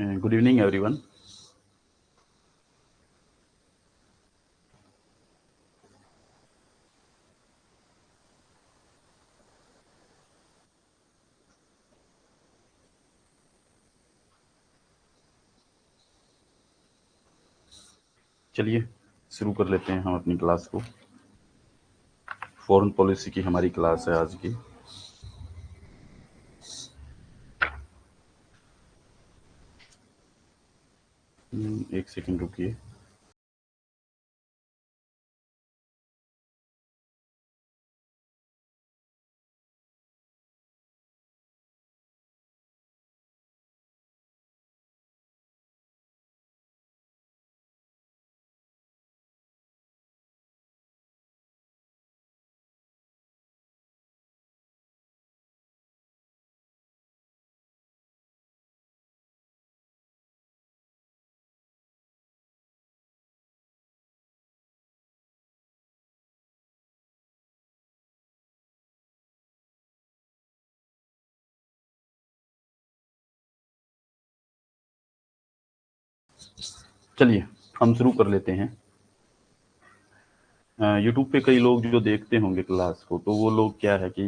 Good evening everyone. चलिए शुरू कर लेते हैं हम अपनी क्लास को। फॉरेन पॉलिसी की हमारी क्लास है आज की। एक सेकंड रुकिए। चलिए हम शुरू कर लेते हैं। यूट्यूब पे कई लोग जो देखते होंगे क्लास को, तो वो लोग क्या है कि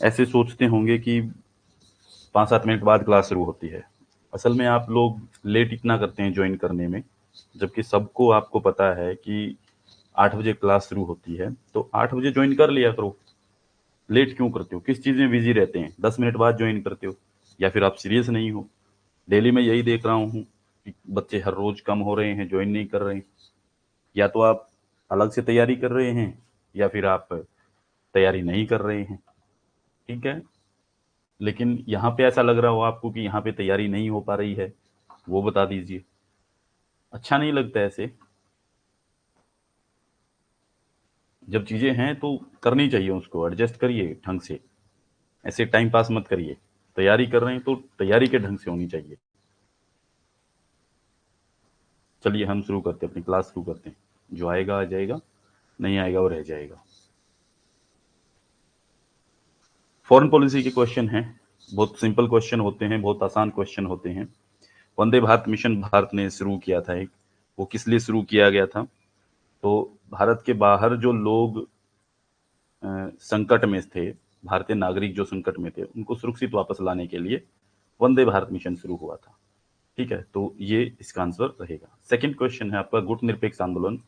ऐसे सोचते होंगे कि 5-7 मिनट बाद क्लास शुरू होती है। असल में आप लोग लेट इतना करते हैं ज्वाइन करने में, जबकि सबको आपको पता है कि 8 बजे क्लास शुरू होती है, तो 8 बजे ज्वाइन कर लिया करो। लेट क्यों करते हो? किस चीज़ में बिजी रहते हैं? 10 मिनट बाद ज्वाइन करते हो, या फिर आप सीरियस नहीं हो? डेली मैं यही देख रहा हूँ कि बच्चे हर रोज कम हो रहे हैं, ज्वाइन नहीं कर रहे हैं। या तो आप अलग से तैयारी कर रहे हैं, या फिर आप तैयारी नहीं कर रहे हैं। ठीक है, लेकिन यहाँ पे ऐसा लग रहा हो आपको कि यहाँ पे तैयारी नहीं हो पा रही है, वो बता दीजिए। अच्छा नहीं लगता ऐसे। जब चीज़ें हैं तो करनी चाहिए, उसको एडजस्ट करिए ढंग से। ऐसे टाइम पास मत करिए। तैयारी कर रहे हैं तो तैयारी के ढंग से होनी चाहिए। चलिए हम शुरू करते हैं, अपनी क्लास शुरू करते हैं। जो आएगा आ जाएगा, नहीं आएगा वो रह जाएगा। फॉरेन पॉलिसी के क्वेश्चन हैं। बहुत सिंपल क्वेश्चन होते हैं, बहुत आसान क्वेश्चन होते हैं। वंदे भारत मिशन भारत ने शुरू किया था एक। वो किस लिए शुरू किया गया था? तो भारत के बाहर जो लोग संकट में थे, भारतीय नागरिक जो संकट में थे, उनको सुरक्षित वापस लाने के लिए वंदे भारत मिशन शुरू हुआ था। ठीक है, तो ये इसका आंसर रहेगा। सेकंड क्वेश्चन है आपका, गुटनिरपेक्ष आंदोलन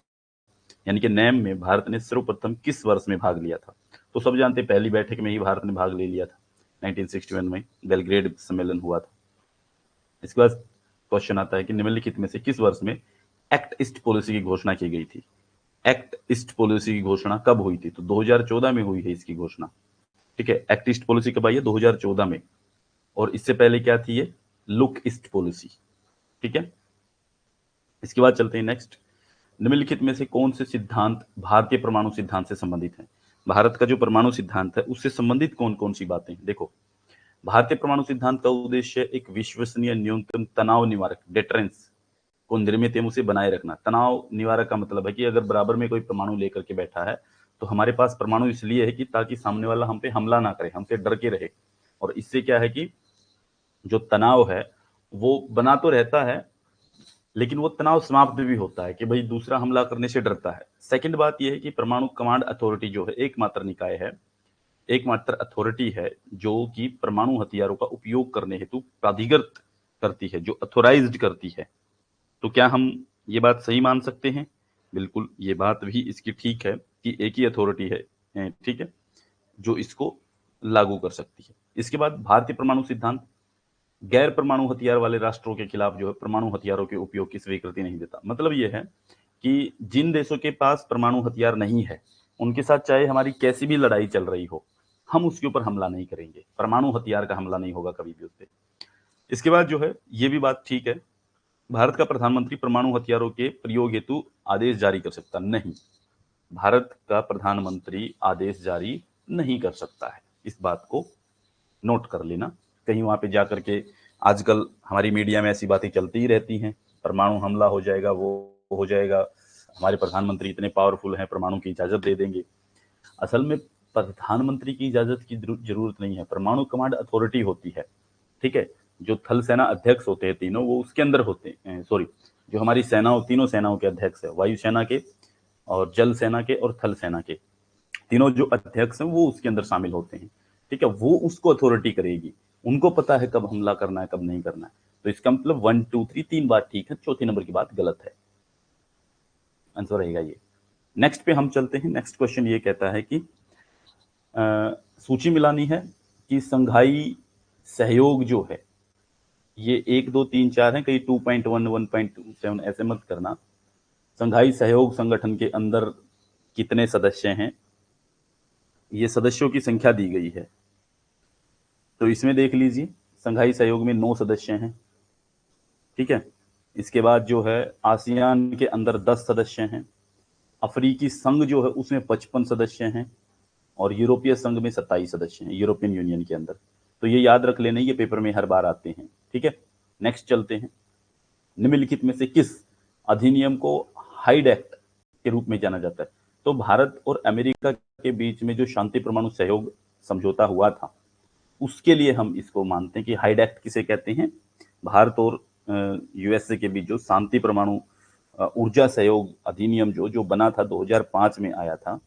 यानी कि नैम में भारत ने सर्वप्रथम किस वर्ष में भाग लिया था? तो सब जानते हैं, पहली बैठक में ही भारत ने भाग ले लिया था। 1961 में बेलग्रेड सम्मेलन हुआ था। इसके बाद क्वेश्चन आता है कि निम्नलिखित में से किस वर्ष में एक्ट ईस्ट पॉलिसी की घोषणा की गई थी? एक्ट ईस्ट पॉलिसी की घोषणा कब हुई थी? तो 2014 में हुई है इसकी घोषणा। ठीक है, एक्ट ईस्ट पॉलिसी कब आई है? 2014 में। और इससे पहले क्या थी ये? Look east policy. ठीक है, इसके बाद चलते हैं नेक्स्ट। निम्नलिखित में से कौन से सिद्धांत भारतीय परमाणु सिद्धांत से संबंधित हैं? भारत का जो परमाणु सिद्धांत है उससे संबंधित कौन कौन सी बातें हैं? देखो, भारतीय परमाणु सिद्धांत का उद्देश्य एक विश्वसनीय न्यूनतम तनाव निवारक डेटरेंस को निर्मित एवं उसे बनाए रखना। तनाव निवारक का मतलब है कि अगर बराबर में कोई परमाणु लेकर के बैठा है, तो हमारे पास परमाणु इसलिए है कि ताकि सामने वाला हम पे हमला ना करे, हमसे डर के रहे। और इससे क्या है कि जो तनाव है वो बना तो रहता है, लेकिन वो तनाव समाप्त भी होता है कि भाई दूसरा हमला करने से डरता है। सेकंड बात यह है कि परमाणु कमांड अथॉरिटी जो है एकमात्र निकाय है, एकमात्र अथॉरिटी है जो कि परमाणु हथियारों का उपयोग करने हेतु प्राधिकृत करती है, जो अथोराइज्ड करती है। तो क्या हम ये बात सही मान सकते हैं? बिल्कुल, ये बात भी इसकी ठीक है कि एक ही अथॉरिटी है, ठीक है, जो इसको लागू कर सकती है। इसके बाद भारतीय परमाणु सिद्धांत गैर परमाणु हथियार वाले राष्ट्रों के खिलाफ जो है परमाणु हथियारों के उपयोग की स्वीकृति नहीं देता। मतलब ये है कि जिन देशों के पास परमाणु हथियार नहीं है, उनके साथ चाहे हमारी कैसी भी लड़ाई चल रही हो, हम उसके ऊपर हमला नहीं करेंगे। परमाणु हथियार का हमला नहीं होगा कभी भी उस पर। इसके बाद जो है, ये भी बात ठीक है, भारत का प्रधानमंत्री परमाणु हथियारों के प्रयोग हेतु आदेश जारी कर सकता नहीं। भारत का प्रधानमंत्री आदेश जारी नहीं कर सकता है। इस बात को नोट कर लेना। कहीं वहां पे जाकर के आजकल हमारी मीडिया में ऐसी बातें चलती ही रहती हैं, परमाणु हमला हो जाएगा, वो हो जाएगा, हमारे प्रधानमंत्री इतने पावरफुल हैं, परमाणु की इजाजत दे देंगे। असल में प्रधानमंत्री की इजाजत की जरूरत नहीं है, परमाणु कमांड अथॉरिटी होती है। ठीक है, जो थल सेना अध्यक्ष होते हैं तीनों, वो उसके अंदर होते हैं, सॉरी, जो हमारी सेनाओं, तीनों सेनाओं के अध्यक्ष है, वायुसेना के और जल सेना के और थल सेना के, तीनों जो अध्यक्ष हैं वो उसके अंदर शामिल होते हैं। ठीक है, वो उसको अथॉरिटी करेगी, उनको पता है कब हमला करना है कब नहीं करना है। तो इसका मतलब 1 2 3 तीन बात ठीक है, चौथे नंबर की बात गलत है, आंसर रहेगा ये। नेक्स्ट पे हम चलते हैं। नेक्स्ट क्वेश्चन ये कहता है कि सूची मिलानी है कि संघाई सहयोग जो है, ये 1 2 3 4 है, कहीं 2.1 1.27 ऐसे मत करना। संघाई सहयोग संगठन के अंदर कितने सदस्य हैं, ये सदस्यों की संख्या दी गई है। तो इसमें देख लीजिए, संघाई सहयोग में 9 सदस्य हैं। ठीक है, इसके बाद जो है आसियान के अंदर 10 सदस्य हैं, अफ्रीकी संघ जो है उसमें 55 सदस्य हैं, और यूरोपीय संघ में 27 सदस्य हैं, यूरोपियन यूनियन के अंदर। तो ये याद रख लेना, ये पेपर में हर बार आते हैं। ठीक है, नेक्स्ट चलते हैं। निम्नलिखित में से किस अधिनियम को हाइड एक्ट के रूप में जाना जाता है? तो भारत और अमेरिका के बीच में जो शांति परमाणु सहयोग समझौता हुआ था, उसके लिए हम इसको मानते हैं कि हाइड एक्ट किसे कहते हैं। भारत और यूएसए के बीच जो शांति परमाणु ऊर्जा सहयोग अधिनियम जो जो बना था, 2005 में आया था।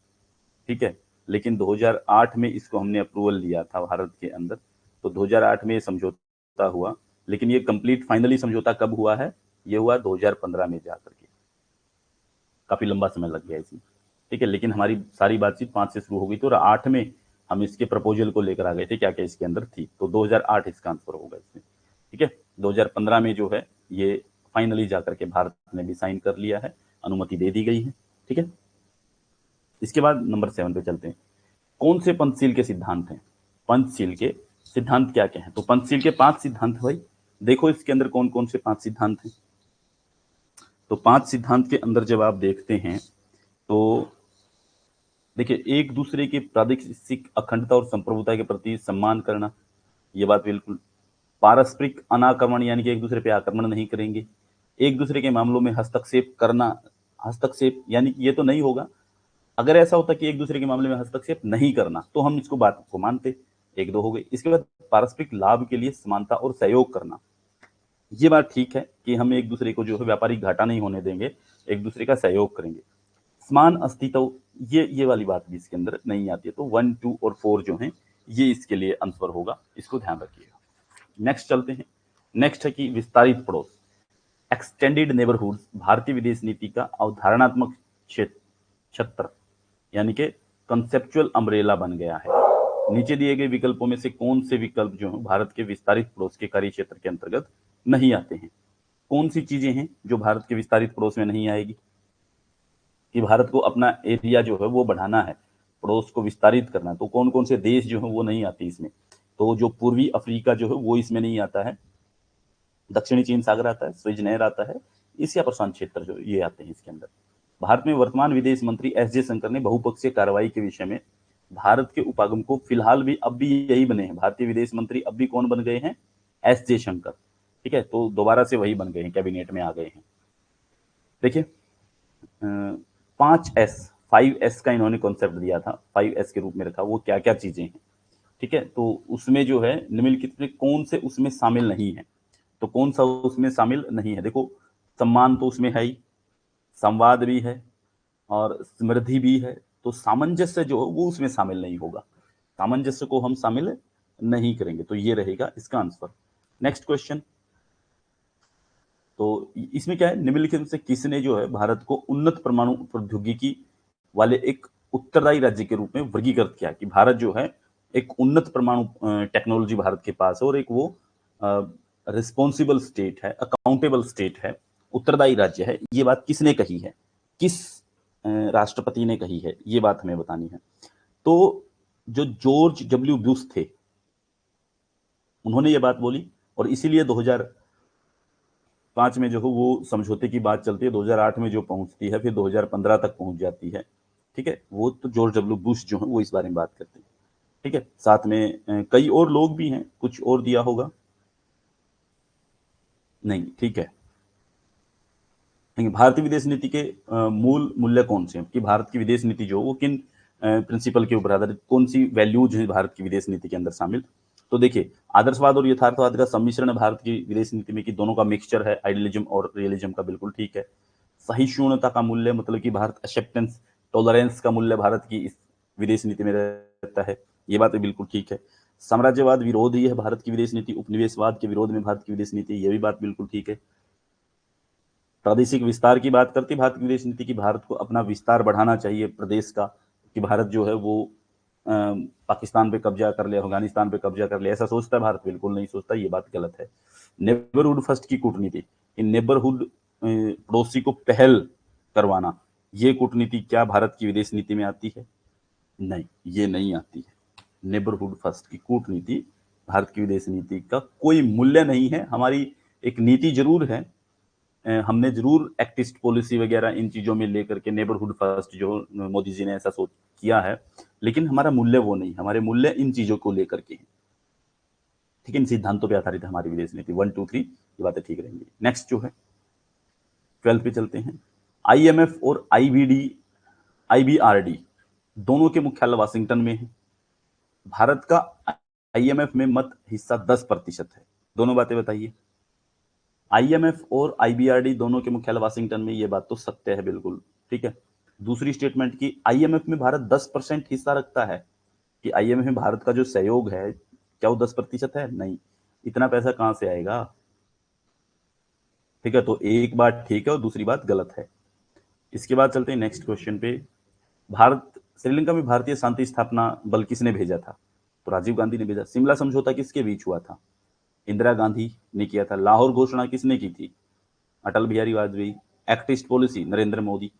ठीक है, लेकिन 2008 में इसको हमने अप्रूवल लिया था भारत के अंदर। तो 2008 में ये समझौता हुआ, लेकिन ये कंप्लीट फाइनली समझौता कब हुआ है? ये हुआ 2015 में जाकर के, काफी लंबा समय लग गया इसमें। ठीक है, लेकिन हमारी सारी बातचीत 5 से शुरू हो गई थी और 8 में हम इसके प्रपोजल को लेकर आ गए थे, क्या क्या इसके अंदर थी। तो 2008 इसका आंसर होगा इसमें। ठीक है, 2015 में जो है ये फाइनली जाकर के भारत ने भी साइन कर लिया है, अनुमति दे दी गई है। ठीक है, इसके बाद नंबर 7 पे चलते हैं। कौन से पंचशील के सिद्धांत हैं? पंचशील के सिद्धांत क्या क्या हैं? तो पंचशील के 5 सिद्धांत है भाई। देखो इसके अंदर कौन कौन से 5 सिद्धांत हैं। तो 5 सिद्धांत के अंदर जब आप देखते हैं तो देखिए, एक दूसरे की प्रादेशिक अखंडता और संप्रभुता के प्रति सम्मान करना, ये बात बिल्कुल। पारस्परिक अनाक्रमण, यानी कि एक दूसरे पे आक्रमण नहीं करेंगे। एक दूसरे के मामलों में हस्तक्षेप करना, हस्तक्षेप यानी कि ये तो नहीं होगा। अगर ऐसा होता कि एक दूसरे के मामले में हस्तक्षेप नहीं करना, तो हम इसको बात को मानते। 1 2 हो गई। इसके बाद पारस्परिक लाभ के लिए समानता और सहयोग करना, ये बात ठीक है कि हम एक दूसरे को जो है व्यापारिक घाटा नहीं होने देंगे, एक दूसरे का सहयोग करेंगे। समान अस्तित्व, ये वाली बात भी इसके अंदर नहीं आती है। तो 1 2 और 4 जो हैं, ये इसके लिए आंसर होगा, इसको ध्यान रखिएगा। नेक्स्ट चलते हैं। नेक्स्ट है कि विस्तारित पड़ोस, एक्सटेंडेड नेबरहुड भारतीय विदेश नीति का अवधारणात्मक छत्र, यानी कि कंसेप्चुअल अम्ब्रेला बन गया है। नीचे दिए गए विकल्पों में से कौन से विकल्प जो है भारत के विस्तारित पड़ोस के कार्य क्षेत्र के अंतर्गत नहीं आते हैं? कौन सी चीजें हैं जो भारत के विस्तारित पड़ोस में नहीं आएगी? कि भारत को अपना एरिया जो है वो बढ़ाना है, पड़ोस को विस्तारित करना है, तो कौन कौन से देश जो है वो नहीं आते इसमें? तो जो पूर्वी अफ्रीका जो है वो इसमें नहीं आता है, दक्षिणी चीन सागर आता है, स्वेज नहर आता है, एशिया प्रशांत क्षेत्र जो ये आते हैं इसके अंदर। भारत में वर्तमान विदेश मंत्री एस जयशंकर ने बहुपक्षीय कार्रवाई के विषय में भारत के उपागम को, फिलहाल भी अब भी यही बने हैं भारतीय विदेश मंत्री, अब भी कौन बन गए हैं? एस जयशंकर। ठीक है, तो दोबारा से वही बन गए हैं, कैबिनेट में आ गए हैं। देखिए, 5S का इन्होंने कॉन्सेप्ट दिया था, 5S के रूप में रखा। वो क्या क्या चीजें हैं? ठीक है, तो उसमें जो है निम्नलिखित में कौन से उसमें शामिल नहीं है? तो कौन सा उसमें शामिल नहीं है? देखो, सम्मान तो उसमें है ही, संवाद भी है और समृद्धि भी है। तो सामंजस्य जो है वो उसमें शामिल नहीं होगा, सामंजस्य को हम शामिल नहीं करेंगे। तो ये रहेगा इसका आंसर। Next question. तो इसमें क्या है, निम्नलिखित में से किसने जो है भारत को उन्नत परमाणु प्रौद्योगिकी वाले एक उत्तरदायी राज्य के रूप में वर्गीकृत किया? कि भारत जो है एक उन्नत परमाणु टेक्नोलॉजी भारत के पास है, और एक वो रिस्पॉन्सिबल स्टेट है, अकाउंटेबल स्टेट है, उत्तरदायी राज्य है। ये बात किसने कही है, किस राष्ट्रपति ने कही है, ये बात हमें बतानी है। तो जो जॉर्ज डब्ल्यू बुश थे, उन्होंने ये बात बोली, और इसीलिए 2005 में जो है वो समझौते की बात चलती है, 2008 में जो पहुंचती है, फिर 2015 तक पहुंच जाती है। ठीक है, वो तो जॉर्ज डब्ल्यू बुश जो है वो इस बारे में बात करते हैं। ठीक है, साथ में कई और लोग भी हैं, कुछ और दिया होगा नहीं? ठीक है, भारतीय विदेश नीति के मूल मूल्य कौन से हैं? कि भारत की विदेश नीति जो वो किन प्रिंसिपल के ऊपर आधारित, कौन सी वैल्यूज हैं भारत की विदेश नीति के अंदर शामिल? तो देखिए, आदर्शवाद और यथार्थवाद का सम्मिश्रण भारत की विदेश नीति में, कि दोनों का मिक्सचर है, आइडियलिज्म और रियलिज्म का, बिल्कुल ठीक है। सहिष्णुता का मूल्य, मतलब कि भारत एक्सेप्टेंस, टॉलरेंस का मूल्य भारत की इस विदेश नीति में रहता है, ये बात बिल्कुल ठीक है। साम्राज्यवाद विरोधी है भारत की विदेश नीति, उपनिवेशवाद के विरोध में भारत की विदेश नीति, ये भी बात बिल्कुल ठीक है। प्रादेशिक विस्तार की बात करती भारत की विदेश नीति की, भारत को अपना विस्तार बढ़ाना चाहिए प्रदेश का, कि भारत जो है वो पाकिस्तान पे कब्जा कर ले, अफगानिस्तान पे कब्जा कर ले, ऐसा सोचता है भारत? बिल्कुल नहीं सोचता, ये बात गलत है। नेबरहुड फर्स्ट की कूटनीति, इन नेबरहुड पड़ोसी को पहल करवाना, ये कूटनीति क्या भारत की विदेश नीति में आती है? नहीं, ये नहीं आती है। नेबरहुड फर्स्ट की कूटनीति भारत की विदेश नीति का कोई मूल्य नहीं है। हमारी एक नीति जरूर है, हमने जरूर एक्ट ईस्ट पॉलिसी वगैरह इन चीजों में लेकर के नेबरहुड फर्स्ट जो मोदी जी ने ऐसा सोच किया है, लेकिन हमारा मूल्य वो नहीं, हमारे मूल्य इन चीजों को लेकर के हैं। ठीक है, इन सिद्धांतों पे आधारित है हमारी विदेश नीति। 1 2 3 ये बातें ठीक रहेंगी। नेक्स्ट जो है 12 पे चलते हैं। आईएमएफ और आईबीआरडी दोनों के मुख्यालय वाशिंगटन में है। भारत का आईएमएफ में मत हिस्सा 10% है। दोनों बातें बताइए। आईएमएफ और आईबीआरडी दोनों के मुख्यालय वाशिंगटन में, ये बात तो सत्य है बिल्कुल, ठीक है। दूसरी स्टेटमेंट की आईएमएफ में भारत 10% हिस्सा रखता है, कि आईएमएफ में भारत का जो सहयोग है क्या वो 10% है? नहीं, इतना पैसा कहां से आएगा? ठीक है, तो एक बात ठीक है और दूसरी बात गलत है। इसके बाद चलते हैं नेक्स्ट क्वेश्चन पे। भारत श्रीलंका में भारतीय शांति स्थापना बल किसने भेजा था? तो राजीव गांधी ने भेजा। शिमला समझौता किसके बीच हुआ था? इंदिरा गांधी ने किया था। लाहौर घोषणा किसने की थी? Atal Bihari Vajpayee. Act east policy Narendra Modi.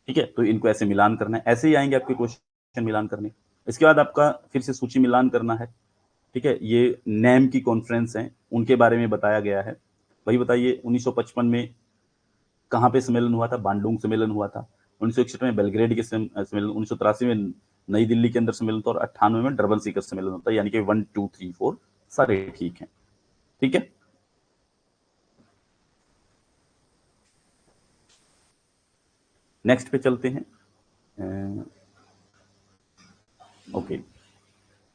ठीक है, तो इनको ऐसे मिलान करना है, ऐसे ही आएंगे आपके क्वेश्चन मिलान करने। इसके बाद आपका फिर से सूची मिलान करना है। ठीक है, ये नैम की कॉन्फ्रेंस है, उनके बारे में बताया गया है। वही बताइए, 1955 में कहाँ पे सम्मेलन हुआ था? बांडुंग सम्मेलन हुआ था। 1961 में बेलग्रेड के सम्मेलन, 1983 में नई दिल्ली के अंदर सम्मेलन था, और 98 में डरबन सीकर सम्मेलन होता है। यानी कि 1 2 3 4 सारे ठीक है। ठीक है, नेक्स्ट पे चलते हैं। ओके,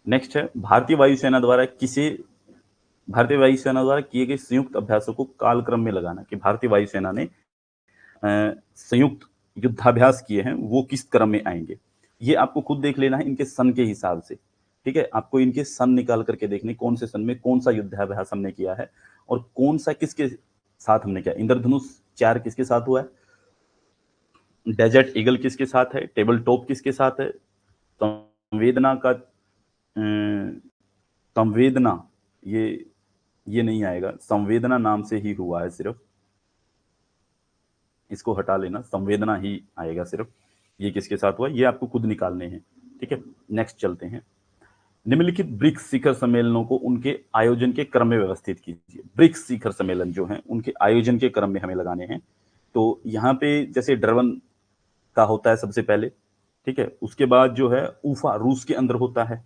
नेक्स्ट है भारतीय वायुसेना द्वारा किए गए संयुक्त अभ्यासों को कालक्रम में लगाना, कि भारतीय वायुसेना ने संयुक्त युद्धाभ्यास किए हैं वो किस क्रम में आएंगे। ये आपको खुद देख लेना है इनके सन के हिसाब से। ठीक है, आपको इनके सन निकाल करके देखने, कौन से सन में कौन सा युद्धाभ्यास हमने किया है और कौन सा किसके साथ हमने किया। इंद्रधनुष 4 किसके साथ हुआ है? डेजर्ट ईगल किसके साथ है? टेबल टॉप किसके साथ है? संवेदना का संवेदना, ये नहीं आएगा, संवेदना नाम से ही हुआ है सिर्फ, इसको हटा लेना, संवेदना ही आएगा सिर्फ। ये किसके साथ हुआ, ये आपको खुद निकालने हैं। ठीक है, नेक्स्ट चलते हैं। निम्नलिखित ब्रिक्स शिखर सम्मेलनों को उनके आयोजन के क्रम में व्यवस्थित कीजिए। ब्रिक्स शिखर सम्मेलन जो है उनके आयोजन के क्रम में हमें लगाने हैं। तो यहाँ पे जैसे डरबन का होता है सबसे पहले, ठीक है, उसके बाद जो है उफा रूस के अंदर होता है,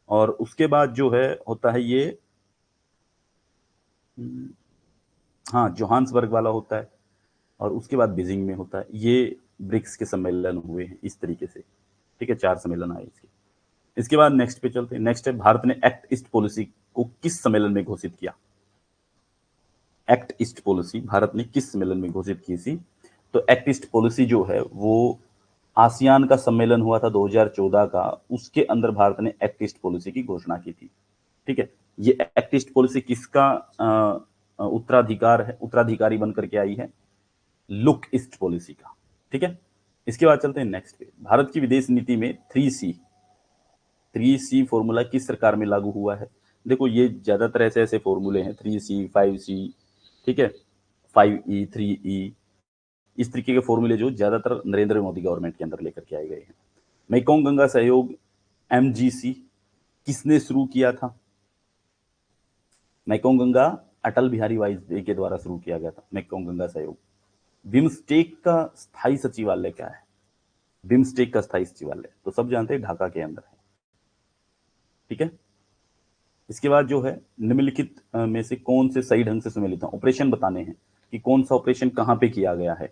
और उसके बाद जो है होता है ये हाँ जोहान्सबर्ग वाला होता है, और उसके बाद बीजिंग में होता है। ये ब्रिक्स के सम्मेलन हुए हैं इस तरीके से। ठीक है, 4 सम्मेलन आए इसके। इसके बाद नेक्स्ट पे चलते हैं। नेक्स्ट है, भारत ने एक्ट ईस्ट पॉलिसी को किस सम्मेलन में घोषित किया? एक्ट ईस्ट पॉलिसी भारत ने किस सम्मेलन में घोषित की थी? तो एक्ट ईस्ट पॉलिसी जो है वो आसियान का सम्मेलन हुआ था 2014 का, उसके अंदर भारत ने एक्ट ईस्ट पॉलिसी की घोषणा की थी। ठीक है, ये एक्ट ईस्ट पॉलिसी किसका उत्तराधिकार है, उत्तराधिकारी बनकर के आई है? लुक ईस्ट पॉलिसी का। ठीक है, इसके बाद चलते हैं नेक्स्ट पे। भारत की विदेश नीति में 3C फॉर्मूला किस सरकार में लागू हुआ है? देखो, ये ज्यादातर ऐसे ऐसे फॉर्मूले हैं, 3C 5C, ठीक है, 5E 3E, इस तरीके के फॉर्मूले जो ज्यादातर नरेंद्र मोदी गवर्नमेंट के अंदर लेकर के आए गए हैं। मेकोंग गंगा सहयोग MGC किसने शुरू किया था? मेकोंग गंगा अटल बिहारी वाजपेयी के द्वारा शुरू किया गया था, मेकोंग गंगा सहयोग। बिम्स्टेक का स्थायी सचिवालय क्या है? बिम्स्टेक का स्थायी सचिवालय तो सब जानते हैं ढाका के अंदर है। ठीक है, इसके बाद जो है निम्नलिखित में से कौन से सही ढंग से सम्मिलित हैं? ऑपरेशन बताने हैं कि कौन सा ऑपरेशन कहां पे किया गया है।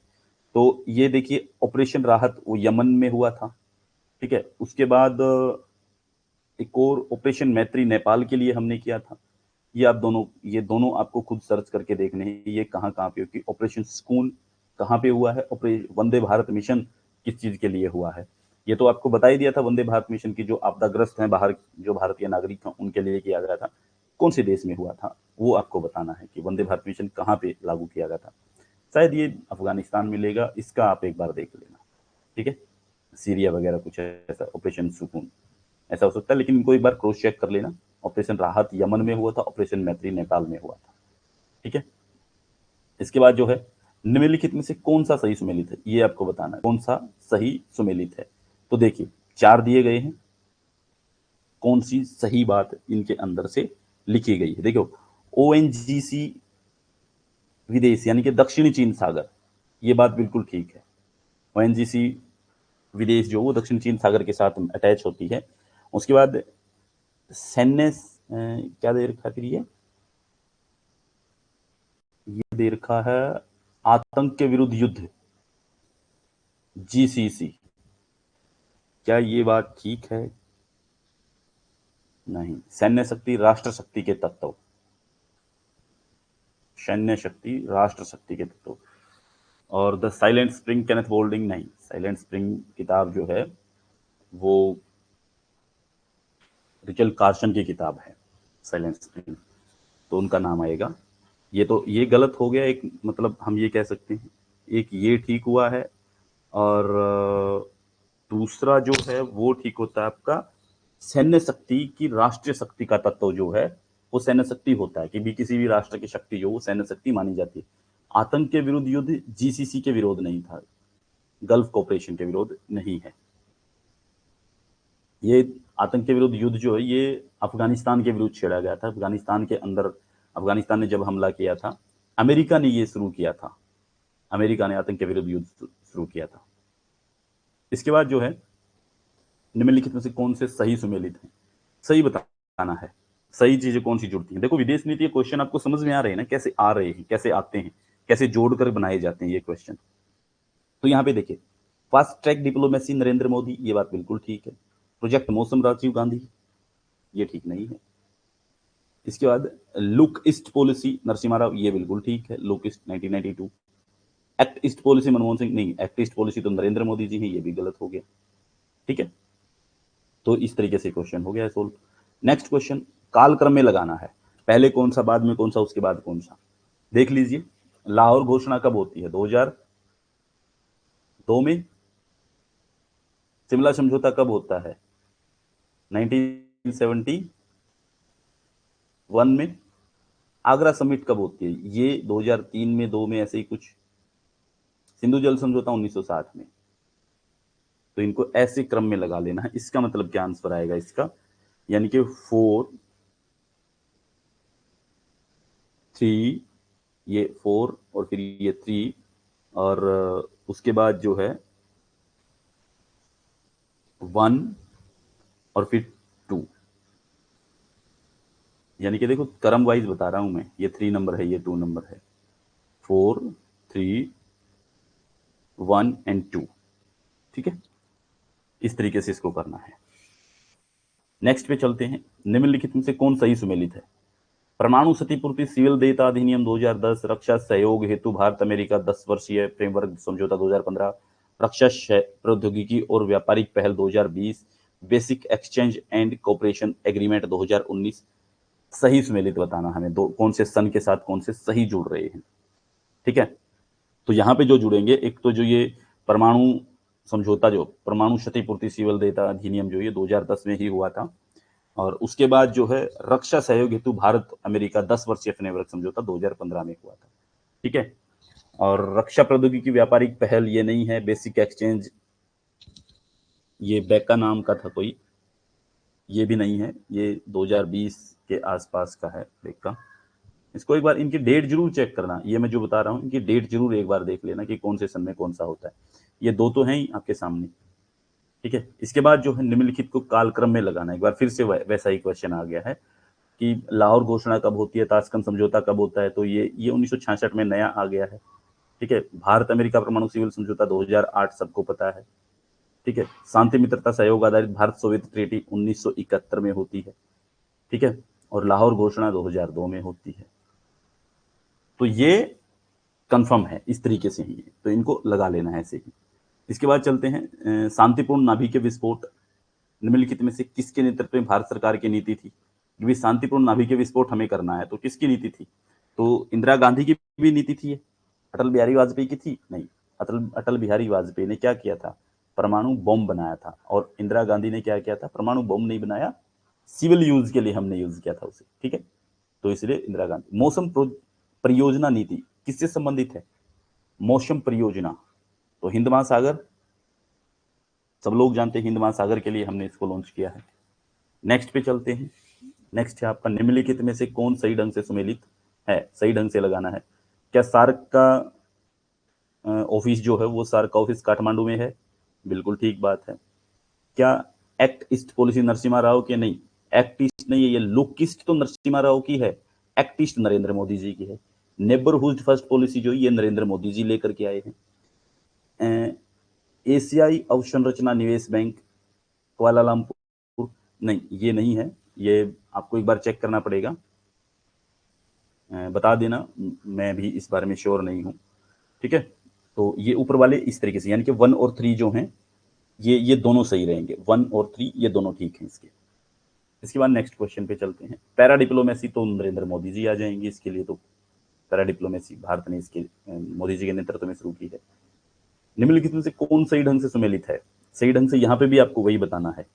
तो ये देखिए, ऑपरेशन राहत वो यमन में हुआ था। ठीक है, उसके बाद एक और ऑपरेशन मैत्री नेपाल के लिए हमने किया था। ये दोनों आपको खुद सर्च करके देखने हैं ये कहाँ कहाँ पे, क्योंकि ऑपरेशन सुकून कहाँ पे हुआ है, वंदे भारत मिशन किस चीज के लिए हुआ है। ये तो आपको बता ही दिया था, वंदे भारत मिशन की जो आपदाग्रस्त हैं बाहर, जो भारतीय नागरिक हैं उनके लिए किया गया था, कौन से देश में हुआ था वो आपको बताना है कि वंदे भारत मिशन कहाँ पे लागू किया गया था। शायद ये अफगानिस्तान में लेगा, इसका आप एक बार देख लेना, ठीक है। सीरिया वगैरह कुछ ऐसा ऑपरेशन सुकून ऐसा हो सकता है, लेकिन इनको एक बार क्रॉस चेक कर लेना। ऑपरेशन राहत यमन में हुआ था, ऑपरेशन मैत्री नेपाल में हुआ था, ठीक है। इसके बाद जो है निम्नलिखित में से कौन सा सही सुमेलित है, ये आपको बताना है कौन सा सही सुमेलित है। तो देखिए 4 दिए गए हैं, कौन सी सही बात इनके अंदर से लिखी गई है। देखो ओएनजीसी विदेश यानी कि दक्षिणी चीन सागर, ये बात बिल्कुल ठीक है। ओएनजीसी विदेश जो वो दक्षिण चीन सागर के साथ अटैच होती है। उसके बाद सैन्य क्या दे रखा है फिर ये दे रखा है आतंक के विरुद्ध युद्ध, जीसीसी। क्या ये बात ठीक है? नहीं, सैन्य शक्ति राष्ट्र शक्ति के तत्व, सैन्य शक्ति राष्ट्र शक्ति के तत्व। और the silent spring Kenneth Boulding, नहीं, साइलेंट स्प्रिंग किताब जो है वो रिचल कार्सन की किताब है, साइलेंट स्प्रिंग, तो उनका नाम आएगा। ये गलत हो गया एक, मतलब हम ये कह सकते हैं एक ये ठीक हुआ है, और दूसरा जो है वो ठीक होता है आपका सैन्य शक्ति की राष्ट्रीय शक्ति का तत्व जो है वो सैन्य शक्ति होता है कि भी किसी भी राष्ट्र की शक्ति जो वो सैन्य शक्ति मानी जाती है। आतंक के विरुद्ध युद्ध जीसीसी के विरोध नहीं था, गल्फ कॉपरेशन के विरोध नहीं है। ये आतंक के विरुद्ध युद्ध जो है ये अफगानिस्तान के विरुद्ध छेड़ा गया था। अफगानिस्तान के अंदर अफगानिस्तान ने जब हमला किया था, अमेरिका ने ये शुरू किया था, अमेरिका ने आतंक के विरुद्ध युद्ध शुरू किया था। इसके बाद जो है निम्नलिखित में से कौन से सही सुमेलित हैं, सही बताना है, सही चीजें कौन सी जुड़ती हैं। देखो विदेश नीति के क्वेश्चन आपको समझ में आ रहे हैं ना, कैसे आ रहे हैं, कैसे आते हैं, कैसे जोड़कर बनाए जाते हैं ये क्वेश्चन। तो यहाँ पे देखिए fast track diplomacy Narendra Modi, ये बात बिल्कुल ठीक है। प्रोजेक्ट मौसम राजीव गांधी, ये ठीक नहीं है। इसके बाद look east policy Narasimha Rao, ये बिल्कुल ठीक है, look east 1992। Act east policy Manmohan Singh, नहीं, एक्ट ईस्ट पॉलिसी तो नरेंद्र मोदी जी हैं, ये भी गलत हो गया, ठीक है। तो इस तरीके से क्वेश्चन हो गया है सोल्व। नेक्स्ट क्वेश्चन कालक्रम में लगाना है, पहले कौन सा बाद में कौन सा उसके बाद कौन सा। देख लीजिए लाहौर घोषणा कब होती है, 2002 में। शिमला समझौता कब होता है, 1971 में। आगरा समिट कब होती है, ये 2003 में, 2 में, ऐसे ही कुछ। सिंधु जल समझौता 1960 में। तो इनको ऐसे क्रम में लगा लेना है, इसका मतलब क्या आंसर आएगा इसका, यानी कि 4 3, ये 4 और फिर ये 3, और उसके बाद जो है 1 और फिर 2, यानी कि देखो क्रम वाइज बता रहा हूं मैं, ये 3 नंबर है, ये 2 नंबर है, 4 3 1 एंड 2, ठीक है। इस तरीके से इसको करना है। नेक्स्ट पे चलते हैं, निम्नलिखित में से कौन सही सुमेलित है। परमाणु क्षतिपूर्ति सिविल देयता अधिनियम 2010, रक्षा सहयोग हेतु भारत अमेरिका 10 वर्षीय फ्रेमवर्क समझौता 2015, रक्षा प्रौद्योगिकी और व्यापारिक पहल 2020, basic exchange and cooperation agreement 2019। सही सुमेलित बताना हमें, दो कौन से सन के साथ कौन से सही जुड़ रहे हैं, ठीक है। तो यहाँ पे जो जुड़ेंगे, एक तो जो ये परमाणु समझौता, जो परमाणु क्षतिपूर्ति सिविल देयता अधिनियम जो ये 2010 में ही हुआ था, और उसके बाद जो है रक्षा सहयोग हेतु भारत अमेरिका 10 वर्षीय फ्रेमवर्क समझौता 2015 में हुआ था, ठीक है। और रक्षा प्रौद्योगिकी व्यापारिक पहल ये नहीं है, बेसिक एक्सचेंज ये बेका नाम का था कोई, ये भी नहीं है, ये 2020 के आसपास का है बेका। इसको एक बार इनकी डेट जरूर चेक करना, ये मैं जो बता रहा हूँ इनकी डेट जरूर एक बार देख लेना कि कौन से सन में कौन सा होता है। ये दो तो हैं ही आपके सामने, ठीक है। इसके बाद जो है निम्नलिखित को कालक्रम में लगाना, एक बार फिर से वैसा ही क्वेश्चन आ गया है कि लाहौर घोषणा कब होती है, ताशकंद समझौता कब होता है, तो ये 1966 में नया आ गया है, ठीक है। भारत अमेरिका परमाणु सिविल समझौता 2008 सबको पता है, ठीक है। शांति मित्रता सहयोग आधारित भारत सोवियत ट्रीटी 1971 में होती है, ठीक है, और लाहौर घोषणा 2002 में होती है। तो ये कंफर्म है, इस तरीके से ही है, तो इनको लगा लेना है ऐसे ही। इसके बाद चलते हैं शांतिपूर्ण नाभिक विस्फोट निम्नलिखित में से किसके नेतृत्व में भारत सरकार की नीति थी? कि शांतिपूर्ण नाभिक विस्फोट हमें करना है, तो किसकी नीति थी? तो इंदिरा गांधी की भी नीति थी, अटल बिहारी वाजपेयी की थी नहीं। अटल बिहारी वाजपेयी ने क्या किया था? परमाणु बम बनाया था। और इंदिरा गांधी ने क्या किया था? परमाणु बम नहीं बनाया, सिविल यूज के लिए हमने यूज किया था उसे, ठीक है। तो इसलिए इंदिरा गांधी। मौसम परियोजना नीति किससे संबंधित है? मौसम परियोजना तो हिंद महासागर, सब लोग जानते हैं हिंद महासागर के लिए हमने इसको लॉन्च किया है। नेक्स्ट पे चलते हैं। नेक्स्ट है आपका निम्नलिखित में से कौन सही ढंग से सम्मिलित है? सही ढंग से लगाना है। क्या सार्क का ऑफिस जो है वो सार्क ऑफिस काठमांडू में है? बिल्कुल ठीक बात है। क्या act east policy Narasimha Rao की? नहीं, एक्ट ईस्ट नहीं है, ये लुक ईस्ट तो नरसिम्हा राव की है, एक्ट ईस्ट नरेंद्र मोदी जी की है। नेबरहुड फर्स्ट पॉलिसी जो ये नरेंद्र मोदी जी लेकर के आए हैं। एशियाई अवसंरचना निवेश बैंक कुआलालंपुर, नहीं ये नहीं है, ये आपको एक बार चेक करना पड़ेगा। बता देना, मैं भी इस बारे में श्योर नहीं हूं, ठीक है। तो ये ऊपर वाले इस तरीके से, यानी कि 1 और 3 जो हैं ये दोनों सही रहेंगे, 1 और 3 ये दोनों ठीक हैं इसके। इसके बाद नेक्स्ट क्वेश्चन पे चलते हैं। पैरा डिप्लोमेसी तो नरेंद्र मोदी जी आ जाएंगे इसके लिए, तो पैरा डिप्लोमेसी भारत ने इसके मोदी जी के नेतृत्व में शुरू की है। निम्नलिखित में से कौन सही ढंग से सम्मिलित है? सही ढंग से यहाँ पे भी आपको वही बताना है।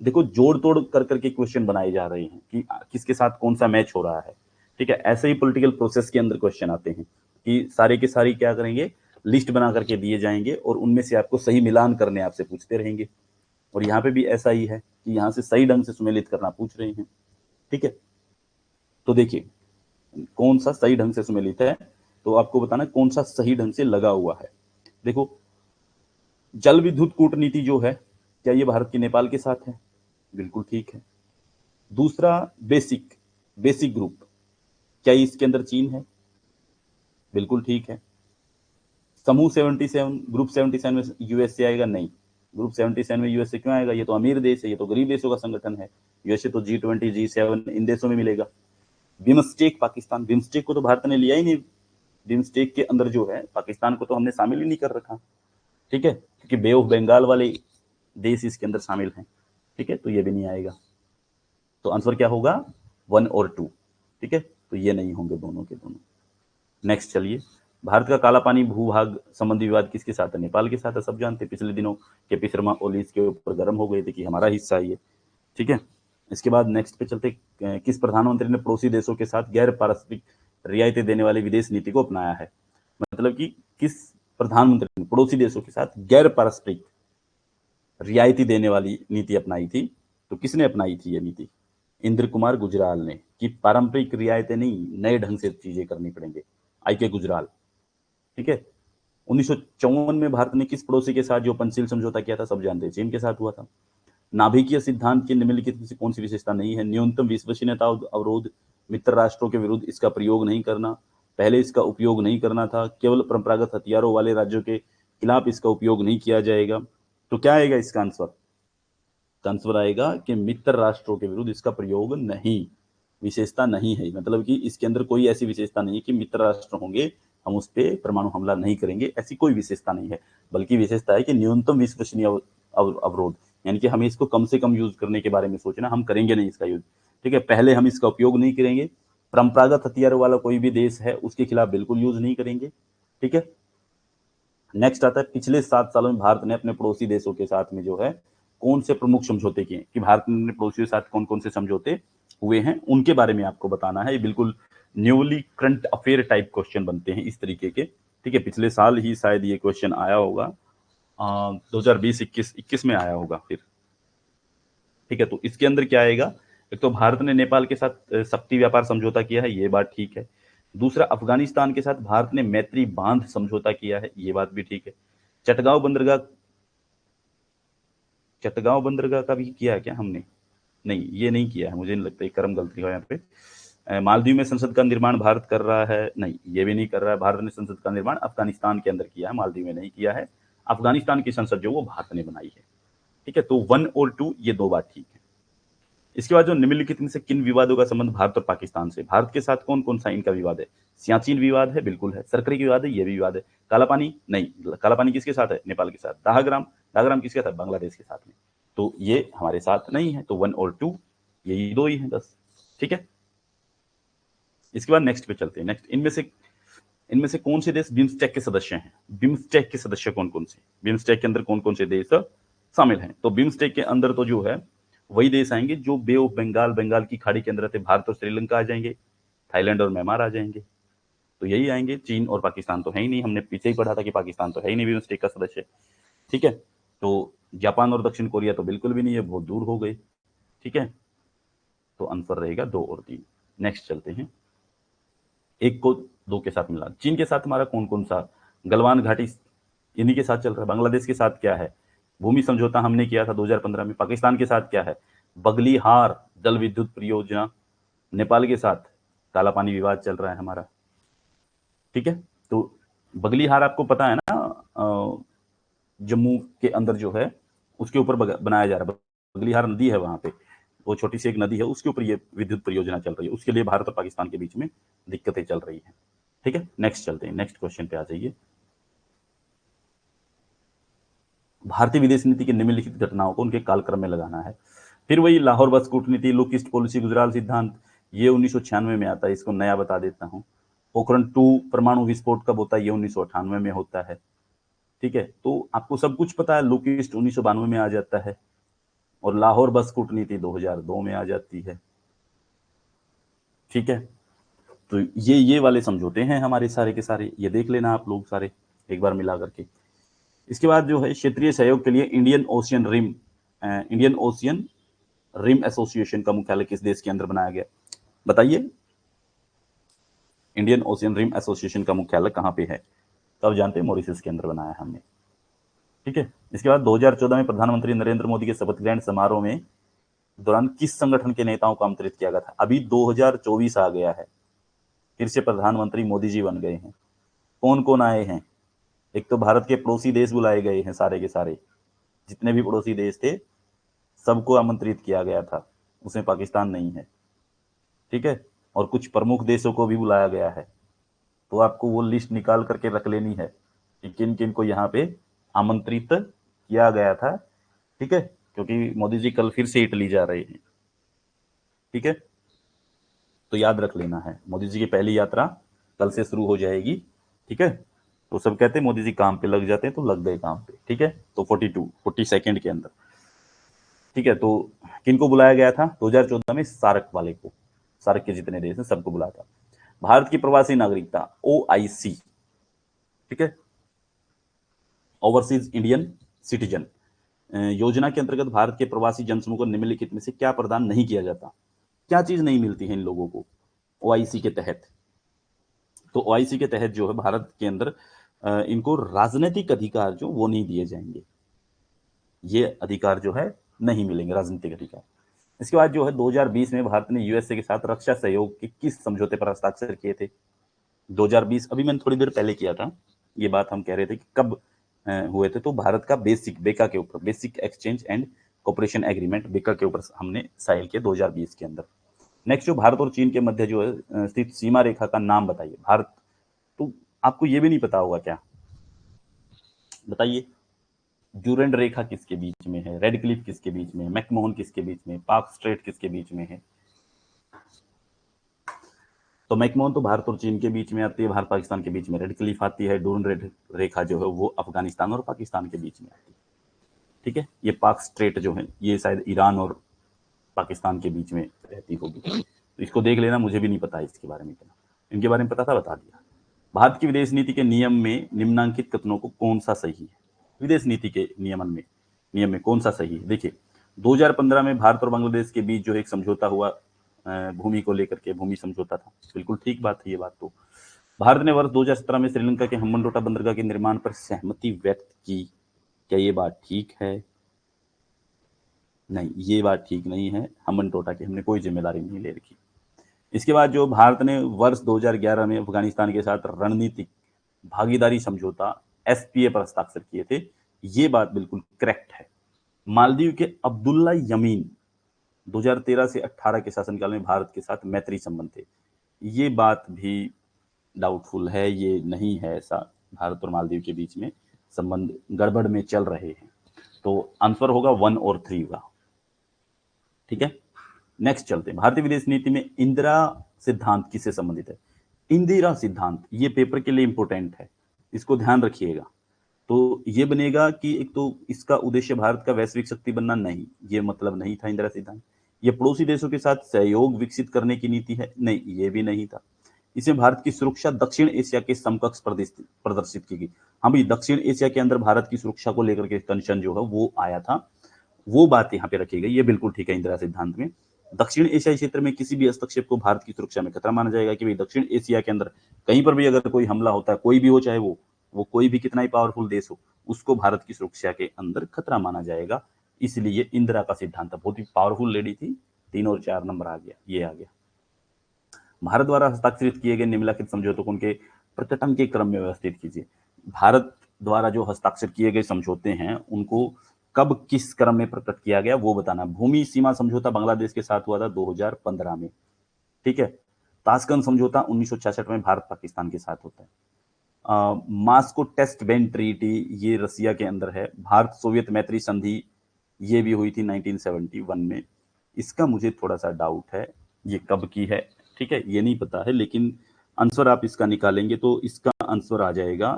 देखो जोड़ तोड़ कर करके क्वेश्चन बनाए जा रहे हैं कि किसके साथ कौन सा मैच हो रहा है, ठीक है। ऐसे ही पॉलिटिकल प्रोसेस के अंदर क्वेश्चन आते हैं कि सारे के सारी क्या करेंगे, लिस्ट बना करके दिए जाएंगे और उनमें से आपको सही मिलान करने आपसे पूछते रहेंगे। और यहाँ पे भी ऐसा ही है कि यहाँ से सही ढंग से सुमेलित करना पूछ रहे हैं, ठीक है। तो देखिए कौन सा सही ढंग से सुमेलित है, तो आपको बताना कौन सा सही ढंग से लगा हुआ है। देखो जल विद्युत कूटनीति जो है, क्या ये भारत के नेपाल के साथ है? बिल्कुल ठीक है। दूसरा बेसिक बेसिक ग्रुप, क्या इसके अंदर चीन है? बिल्कुल ठीक है। समूह 77, ग्रुप 77 में यूएसए आएगा? नहीं, ग्रुप 77 में यूएसए क्यों आएगा? ये तो अमीर देश है, ये तो गरीब देशों का संगठन है। यूएसए तो G20 G7 इन देशों में मिलेगा। बिम्स्टेक पाकिस्तान, बिम्स्टेक को तो भारत ने लिया ही नहीं। बिम्स्टेक के अंदर जो है पाकिस्तान को तो हमने शामिल ही नहीं कर रखा, ठीक है, क्योंकि बे ऑफ बंगाल वाले देश इसके अंदर शामिल हैं, ठीक है। तो ये भी नहीं आएगा। तो आंसर क्या होगा? 1 और 2, ठीक है। तो ये नहीं होंगे दोनों के दोनों। नेक्स्ट चलिए, भारत का काला पानी भूभाग संबंधी विवाद किसके साथ है? नेपाल के साथ है, सब जानते हैं। पिछले दिनों केपी शर्मा ओली इसके ऊपर गर्म हो गए थे कि हमारा हिस्सा है ये, ठीक है। इसके बाद नेक्स्ट पे चलते, किस प्रधानमंत्री ने पड़ोसी देशों के साथ गैर पारस्परिक रियायतें देने वाली विदेश नीति को अपनाया है? मतलब कि किस प्रधानमंत्री ने पड़ोसी देशों के साथ गैर पारस्परिक रियायती देने वाली नीति अपनाई थी? तो किसने अपनाई थी ये नीति? इंद्र कुमार गुजराल ने, कि पारंपरिक रियायतें नहीं, नए ढंग से चीजें करनी पड़ेंगे। आई के गुजराल, ठीक है। 1954 में भारत ने किस पड़ोसी के साथ जो पंचशील समझौता किया था? सब जानते हैं, चीन के साथ हुआ था। नाभिकीय सिद्धांत के निम्नलिखित में से कौन सी विशेषता नहीं है? न्यूनतम विश्वसनीयता अवरोध, मित्र राष्ट्रों के विरुद्ध इसका प्रयोग नहीं करना, पहले इसका उपयोग नहीं करना था, केवल परंपरागत हथियारों वाले राज्यों के खिलाफ इसका उपयोग नहीं किया जाएगा। तो क्या आएगा इसका आंसर? आंसर आएगा कि मित्र राष्ट्रों के विरुद्ध इसका प्रयोग नहीं, विशेषता नहीं है। मतलब कि इसके अंदर कोई ऐसी विशेषता नहीं है कि मित्र राष्ट्र होंगे हम उस पर परमाणु हमला नहीं करेंगे, ऐसी कोई विशेषता नहीं है। बल्कि विशेषता है कि न्यूनतम विश्वसनीय अवरोध, यानी कि हमें इसको कम से कम यूज करने के बारे में सोचना, हम करेंगे नहीं इसका यूज, ठीक है। पहले हम इसका उपयोग नहीं करेंगे, परंपरागत हथियार वाला कोई भी देश है उसके खिलाफ बिल्कुल यूज नहीं करेंगे, ठीक है। नेक्स्ट आता है, पिछले 7 सालों में भारत ने अपने पड़ोसी देशों के साथ में जो है कौन से प्रमुख समझौते किए, कि भारत ने पड़ोसियों के साथ कौन कौन से समझौते हुए हैं उनके बारे में आपको बताना है। ये बिल्कुल newly current affair type question बनते हैं इस तरीके के, ठीक है। पिछले साल ही शायद ये क्वेश्चन आया होगा, 2020-21 में आया होगा फिर, ठीक है। तो इसके अंदर क्या आएगा? एक तो भारत ने नेपाल के साथ शक्ति व्यापार समझौता किया है, ये बात ठीक है। दूसरा, अफगानिस्तान के साथ भारत ने मैत्री बांध समझौता किया है, ये बात भी ठीक है। चटगांव बंदरगाह, चटगांव बंदरगाह का भी किया है क्या हमने? नहीं, ये नहीं किया है, मुझे नहीं लगता, कर्म गलती हो यहाँ पे। मालदीव में संसद का निर्माण भारत कर रहा है? नहीं, ये भी नहीं कर रहा है। भारत ने संसद का निर्माण अफगानिस्तान के अंदर किया है, मालदीव में नहीं किया है। अफगानिस्तान की संसद जो वो भारत ने बनाई है, ठीक है, तो 1 और 2 ये दो बात ठीक है। इसके बाद जो निम्नलिखित में से किन विवादों का संबंध भारत और पाकिस्तान से? भारत के साथ कौन कौन सा इनका विवाद है? सियाचिन विवाद है, बिल्कुल है। सरकरी विवाद है, ये भी विवाद है। काला पानी नहीं, काला पानी किसके साथ है? नेपाल के साथ। दाहग्राम किसके साथ? बांग्लादेश के साथ में। तो ये हमारे साथ नहीं है, तो 1 और 2 यही दो ही हैं बस। ठीक है, इसके बाद नेक्स्ट पे चलते हैं। नेक्स्ट, इनमें से कौन से देश बिम्स्टेक के सदस्य हैं? बिम्स्टेक के सदस्य कौन कौन से? बिम्स्टेक के अंदर कौन कौन से देश शामिल हैं? तो बिम्स्टेक के अंदर तो जो है वही देश आएंगे जो बे ऑफ बंगाल की खाड़ी के अंदर रहते। भारत और श्रीलंका आ जाएंगे, थाईलैंड और म्यांमार आ जाएंगे, तो यही आएंगे। चीन और पाकिस्तान तो है ही नहीं, हमने पीछे ही पढ़ा था कि पाकिस्तान तो है ही नहीं बिम्स्टेक का सदस्य। ठीक है, तो जापान और दक्षिण कोरिया तो बिल्कुल भी नहीं है, बहुत दूर हो गए। ठीक है, तो आंसर रहेगा 2 और 3। नेक्स्ट चलते हैं, एक को 2 के साथ मिला। चीन के साथ हमारा कौन कौन सा? गलवान घाटी इन्हीं के साथ चल रहा है। बांग्लादेश के साथ क्या है? भूमि समझौता हमने किया था 2015 में। पाकिस्तान के साथ क्या है? बगलीहार जल विद्युत परियोजना। नेपाल के साथ काला पानी विवाद चल रहा है हमारा। ठीक है, तो बगलीहार आपको पता है ना, जम्मू के अंदर जो है उसके ऊपर बनाया जा रहा है। बगलीहार नदी है वहां पे, वो छोटी सी एक नदी है, उसके ऊपर ये विद्युत परियोजना चल रही है। उसके लिए भारत और पाकिस्तान के बीच में दिक्कतें चल रही हैं। ठीक है, नेक्स्ट चलते हैं, नेक्स्ट क्वेश्चन पे आ जाइए। भारतीय विदेश नीति के निम्नलिखित घटनाओं को उनके कालक्रम में लगाना है। फिर वही लाहौर बस कूटनीति, लुक ईस्ट पॉलिसी, गुजराल सिद्धांत, ये 1996 में आता है। इसको नया बता देता हूँ। पोखरण 2 परमाणु विस्फोट कब होता है? ये 1998 में होता है। ठीक है, तो आपको सब कुछ पता है। लुक ईस्ट 1992 में आ जाता है, और लाहौर बस कूटनीति 2002 में आ जाती है। ठीक है, तो ये वाले समझौते हैं हमारे सारे के सारे, ये देख लेना आप लोग सारे एक बार मिला करके। इसके बाद जो है क्षेत्रीय सहयोग के लिए इंडियन ओशियन रिम एसोसिएशन का मुख्यालय किस देश के अंदर बनाया गया? बताइए, इंडियन ओशियन रिम एसोसिएशन का मुख्यालय कहाँ पे है? तो आप जानते हैं, मॉरिशस के अंदर बनाया हमने। ठीक है, इसके बाद 2014 में प्रधानमंत्री नरेंद्र मोदी के शपथ ग्रहण समारोह में दौरान किस संगठन के नेताओं को आमंत्रित किया गया था? अभी 2024 आ गया है, फिर से प्रधानमंत्री मोदी जी बन गए हैं। कौन कौन आए हैं? एक तो भारत के पड़ोसी देश बुलाए गए हैं, सारे के सारे जितने भी पड़ोसी देश थे सबको आमंत्रित किया गया था, उसमें पाकिस्तान नहीं है। ठीक है, और कुछ प्रमुख देशों को भी बुलाया गया है। तो आपको वो लिस्ट निकाल करके रख लेनी है कि किन किन को यहाँ पे आमंत्रित किया गया था। ठीक है, क्योंकि मोदी जी कल फिर से इटली जा रहे हैं। ठीक है, तो याद रख लेना है, मोदी जी की पहली यात्रा कल से शुरू हो जाएगी। ठीक है, तो सब कहते हैं मोदी जी काम पे लग जाते हैं, तो लग गए काम पे। ठीक है, तो 42 के अंदर। ठीक है, तो किनको बुलाया गया था 2014 में? सार्क वाले को, सार्क के जितने देश हैं सबको बुलाया था। भारत की प्रवासी नागरिकता OIC, ठीक है, ओवरसीज इंडियन सिटीजन योजना के अंतर्गत भारत के प्रवासी जनसमूह को निम्नलिखित में से क्या प्रदान नहीं किया जाता? क्या चीज नहीं मिलती है इन लोगों को OIC के तहत? तो OIC के तहत जो है भारत के अंदर इनको राजनीतिक अधिकार जो वो नहीं दिए जाएंगे, ये अधिकार जो है नहीं मिलेंगे, राजनीतिक अधिकार। इसके बाद जो है 2020 में भारत ने यूएसए के साथ रक्षा सहयोग के किस समझौते पर हस्ताक्षर किए थे? 2020, अभी मैंने थोड़ी देर पहले किया था ये बात। हम कह रहे थे कि कब हुए थे, तो भारत का बेका के ऊपर, basic exchange and cooperation agreement, बेका के ऊपर हमने साइन किया 2020 के अंदर। नेक्स्ट, जो भारत और चीन के मध्य जो है स्थित सीमा रेखा का नाम बताइए। भारत, तो आपको ये भी नहीं पता होगा क्या? बताइए, ड्यूरेंट रेखा किसके बीच में है? रेड क्लिफ किसके बीच में है? मैकमोहन किसके बीच में? पाक स्ट्रेट किसके बीच में है? तो मैकमोहन तो भारत और चीन के बीच में आती है, भारत पाकिस्तान के बीच में रेड क्लिफ आती है। ड्यूरेंट रेखा जो है वो अफगानिस्तान और पाकिस्तान के बीच में आती है। ठीक है, ये पाक स्ट्रेट जो है ये शायद ईरान और पाकिस्तान के बीच में रहती होगी। तो इसको देख लेना, मुझे भी नहीं पता इसके बारे में इतना, इनके बारे में पता था, बता दिया। भारत की विदेश नीति के नियम में निम्नांकित कथनों को कौन सा सही है? विदेश नीति के नियम में कौन सा सही है? देखिए, 2015 में भारत और बांग्लादेश के बीच जो एक समझौता हुआ भूमि को लेकर के, भूमि समझौता था, बिल्कुल ठीक बात है ये बात। तो भारत ने वर्ष 2017 में श्रीलंका के हम्बनटोटा बंदरगाह के निर्माण पर सहमति व्यक्त की, क्या ये बात ठीक है? नहीं, ये बात ठीक नहीं है। हम्बनटोटा की हमने कोई जिम्मेदारी नहीं ले रखी। इसके बाद जो भारत ने वर्ष 2011 में अफगानिस्तान के साथ रणनीतिक भागीदारी समझौता SPA पर हस्ताक्षर किए थे, ये बात बिल्कुल करेक्ट है। मालदीव के अब्दुल्ला यमीन 2013 से 18 के शासनकाल में भारत के साथ मैत्री संबंध थे। ये बात भी डाउटफुल है, ये नहीं है ऐसा। भारत और मालदीव के बीच में संबंध गड़बड़ में चल रहे हैं। तो आंसर होगा 1 और 3 का। ठीक है, नेक्स्ट चलते हैं। भारतीय विदेश नीति में इंदिरा सिद्धांत किससे संबंधित है? इंदिरा सिद्धांत ये पेपर के लिए इंपॉर्टेंट है, इसको ध्यान रखिएगा। तो ये बनेगा कि एक तो इसका उद्देश्य भारत का वैश्विक शक्ति बनना, नहीं, ये मतलब नहीं था इंदिरा सिद्धांत। ये पड़ोसी देशों के साथ सहयोग विकसित करने की नीति है, नहीं, ये भी नहीं था। इसमें भारत की सुरक्षा दक्षिण एशिया के समकक्ष प्रदर्शित की गई। हाँ भाई, दक्षिण एशिया के अंदर भारत की सुरक्षा को लेकर के कंसर्न जो है वो आया था, वो बात यहाँ पे रखी गई, ये बिल्कुल ठीक है। इंदिरा सिद्धांत में दक्षिण एशियाई क्षेत्र में किसी भी हस्तक्षेप को भारत की सुरक्षा में खतरा माना जाएगा कि भाई दक्षिण एशिया के अंदर कहीं पर भी अगर कोई हमला होता है, कोई भी हो, चाहे वो कोई भी कितना ही पावरफुल देश हो, उसको भारत की सुरक्षा के अंदर खतरा माना जाएगा। इसलिए इंदिरा का सिद्धांत बहुत ही पावरफुल लेडी थी। 3 और 4 नंबर आ गया, ये आ गया। भारत द्वारा हस्ताक्षरित किए गए निम्नलिखित समझौतों को उनके प्रकटन के क्रम में व्यवस्थित कीजिए। भारत द्वारा जो हस्ताक्षर किए गए समझौते हैं उनको कब किस क्रम में प्रकट किया गया वो बताना। भूमि सीमा समझौता बांग्लादेश के साथ हुआ था 2015 में। ठीक है, ताशकंद समझौता 1966 में भारत पाकिस्तान के साथ होता है। मास्को टेस्ट बैंड ट्रीटी ये रसिया के अंदर है। भारत सोवियत मैत्री संधि ये भी हुई थी 1971 में। इसका मुझे थोड़ा सा डाउट है ये कब की है, ठीक है, ये नहीं पता है, लेकिन आंसर आप इसका निकालेंगे तो इसका आंसर आ जाएगा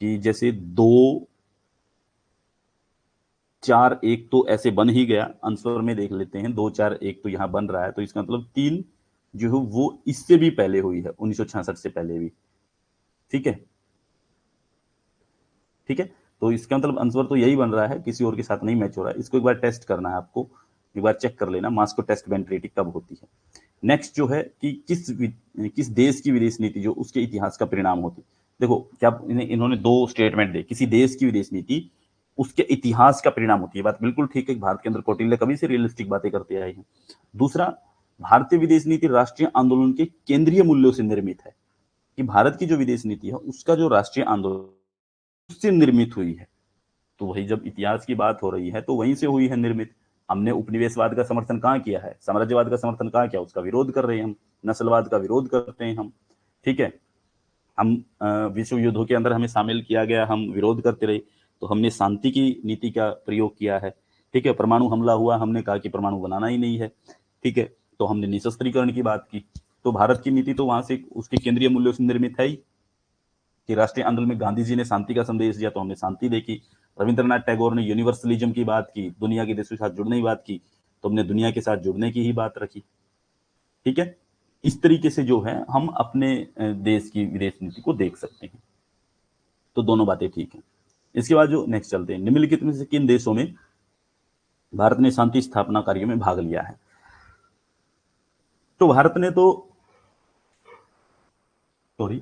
कि जैसे 2-4-1 तो ऐसे बन ही गया, आंसर में देख लेते हैं। 2-4-1 तो यहाँ बन रहा है, तो इसका मतलब 3 जो है वो इससे भी पहले हुई है, 1966 से पहले भी। ठीक है, ठीक है, तो इसका मतलब आंसर तो यही बन रहा है, किसी और के साथ नहीं मैच हो रहा है। इसको एक बार टेस्ट करना है आपको, एक बार चेक कर लेना मास्को टेस्ट बैंड ट्रीटी कब होती है। नेक्स्ट जो है कि किस देश की विदेश नीति जो उसके इतिहास का परिणाम होती है। देखो क्या इन्होंने 2 स्टेटमेंट दे, किसी देश की विदेश नीति उसके इतिहास का परिणाम होती है, बात बिल्कुल ठीक है। भारत के अंदर कौटिल्य कभी से रियलिस्टिक बातें करते आए हैं। दूसरा, भारतीय विदेश नीति राष्ट्रीय आंदोलन के केंद्रीय मूल्यों से निर्मित है, कि भारत की जो विदेश नीति है उसका जो राष्ट्रीय आंदोलन उससे निर्मित हुई है। तो वही जब इतिहास की बात हो रही है तो वहीं से हुई है निर्मित। हमने उपनिवेशवाद का समर्थन कहाँ किया है, साम्राज्यवाद का समर्थन कहाँ किया, उसका विरोध कर रहे हैं हम, नस्लवाद का विरोध करते हैं हम। ठीक है, हम विश्व युद्धों के अंदर हमें शामिल किया गया, हम विरोध करते रहे, तो हमने शांति की नीति का प्रयोग किया है। ठीक है, परमाणु हमला हुआ, हमने कहा कि परमाणु बनाना ही नहीं है। ठीक है, तो हमने निशस्त्रीकरण की बात की। तो भारत की नीति तो वहां से उसके केंद्रीय मूल्यों से निर्मित है ही, कि राष्ट्रीय आंदोलन में गांधी जी ने शांति का संदेश दिया तो हमने शांति देखी। रविंद्रनाथ टैगोर ने यूनिवर्सलिज्म की बात की, दुनिया के देशों के साथ जुड़ने की बात की, तो हमने दुनिया के साथ जुड़ने की ही बात रखी। ठीक है, इस तरीके से जो है हम अपने देश की विदेश नीति को देख सकते हैं। तो दोनों बातें ठीक हैं। इसके बाद जो नेक्स्ट चलते हैं, निम्नलिखित में से किन देशों में भारत ने शांति स्थापना कार्यों में भाग लिया है? तो भारत ने तो सॉरी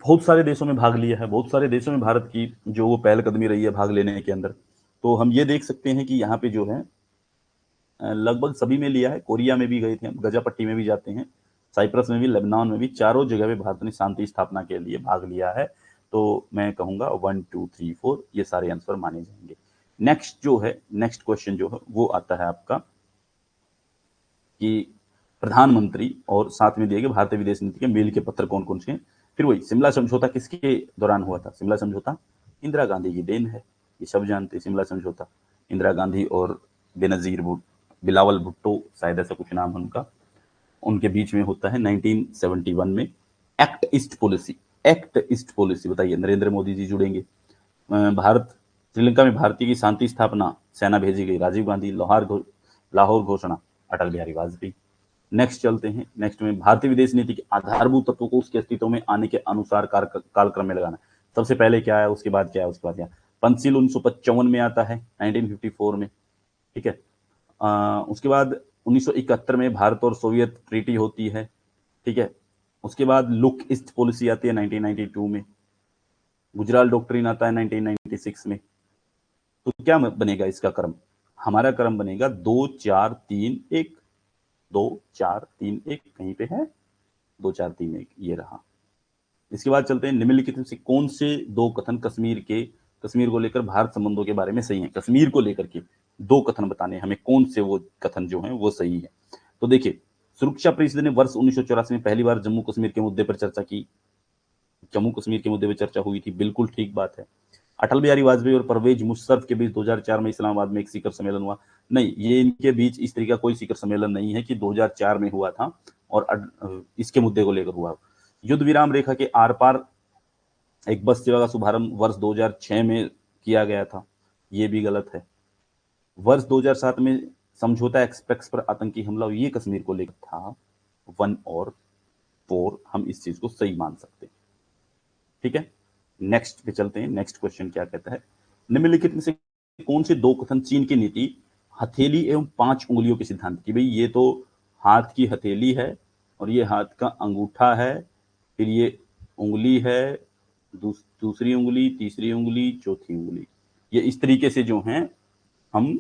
बहुत सारे देशों में भाग लिया है, बहुत सारे देशों में भारत की जो वो पहलकदमी रही है भाग लेने के अंदर। तो हम ये देख सकते हैं कि यहाँ पे जो है लगभग सभी में लिया है। कोरिया में भी गए थे हम, गजापट्टी में भी जाते हैं, साइप्रस में भी, लेबनान में भी, चारों जगह पे भारत ने शांति स्थापना के लिए भाग लिया है। तो मैं कहूंगा 1 2 3 4 ये सारे आंसर माने जाएंगे। नेक्स्ट जो है, नेक्स्ट क्वेश्चन जो है वो आता है आपका कि प्रधानमंत्री और साथ में दिए गए भारतीय विदेश नीति के मेल के पत्र कौन कौन से हैं। फिर वही शिमला समझौता किसके दौरान हुआ था? शिमला समझौता इंदिरा गांधी की देन है, ये सब जानते हैं। शिमला समझौता इंदिरा गांधी और बेनजीर बिलावल भुट्टो, शायद ऐसा कुछ नाम है उनका, उनके बीच में होता है 1971 में। Act east policy, act east policy बताइए, नरेंद्र मोदी जी जुड़ेंगे। भारत श्रीलंका में भारतीय की शांति स्थापना, सेना भेजी गई, राजीव गांधी। लाहौर घोषणा, अटल बिहारी वाजपेयी। नेक्स्ट चलते हैं, नेक्स्ट में भारतीय विदेश नीति के आधारभूत तत्वों को उसके अस्तित्व में आने के अनुसार कालक्रम में लगाना। सबसे पहले क्या है, उसके बाद क्या है, उसके बाद क्या? पंचशील 1955 में आता है, 1954 में। ठीक है, उसके बाद 1971 में भारत और सोवियत ट्रीटी होती है। ठीक है, उसके बाद लुक ईस्ट पॉलिसी आती है 1992 में। गुजराल डॉक्ट्रिन आता है 1996 में। तो क्या बनेगा इसका क्रम? हमारा क्रम बनेगा 2-4-3-1, 2-4-3-1 कहीं पे है, 2-4-3-1 ये रहा। इसके बाद चलते हैं, निम्नलिखित में से कौन से 2 कथन कश्मीर को लेकर भारत संबंधों के बारे में सही है? कश्मीर को लेकर के दो कथन बताने हैं हमें, कौन से वो कथन जो हैं वो सही है। तो देखिए, सुरक्षा परिषद ने वर्ष 1984 में पहली बार जम्मू कश्मीर के मुद्दे पर चर्चा की। जम्मू कश्मीर के मुद्दे पर चर्चा हुई थी, बिल्कुल ठीक बात है। अटल बिहारी वाजपेयी और परवेज मुशर्रफ के बीच 2004 में इस्लामाबाद में एक शिखर सम्मेलन हुआ। नहीं, ये इनके बीच इस तरह का कोई शिखर सम्मेलन नहीं है कि 2004 में हुआ था और इसके मुद्दे को लेकर हुआ। युद्ध विराम रेखा के आर पार एक बस सेवा का शुभारंभ वर्ष 2006 में किया गया था, ये भी गलत है। वर्ष 2007 में समझौता एक्सप्रेस पर आतंकी हमला, ये कश्मीर को लेकर था। 1 और 4 हम इस चीज को सही मान सकते हैं। ठीक है, नेक्स्ट पे चलते हैं। नेक्स्ट क्वेश्चन क्या कहता है, निम्नलिखित में से कौन से दो कथन चीन की नीति हथेली एवं 5 उंगलियों के सिद्धांत की? भाई ये तो हाथ की हथेली है और ये हाथ का अंगूठा है, फिर ये उंगली है, दूसरी उंगली, तीसरी उंगली, चौथी उंगली, ये इस तरीके से जो हैं हम,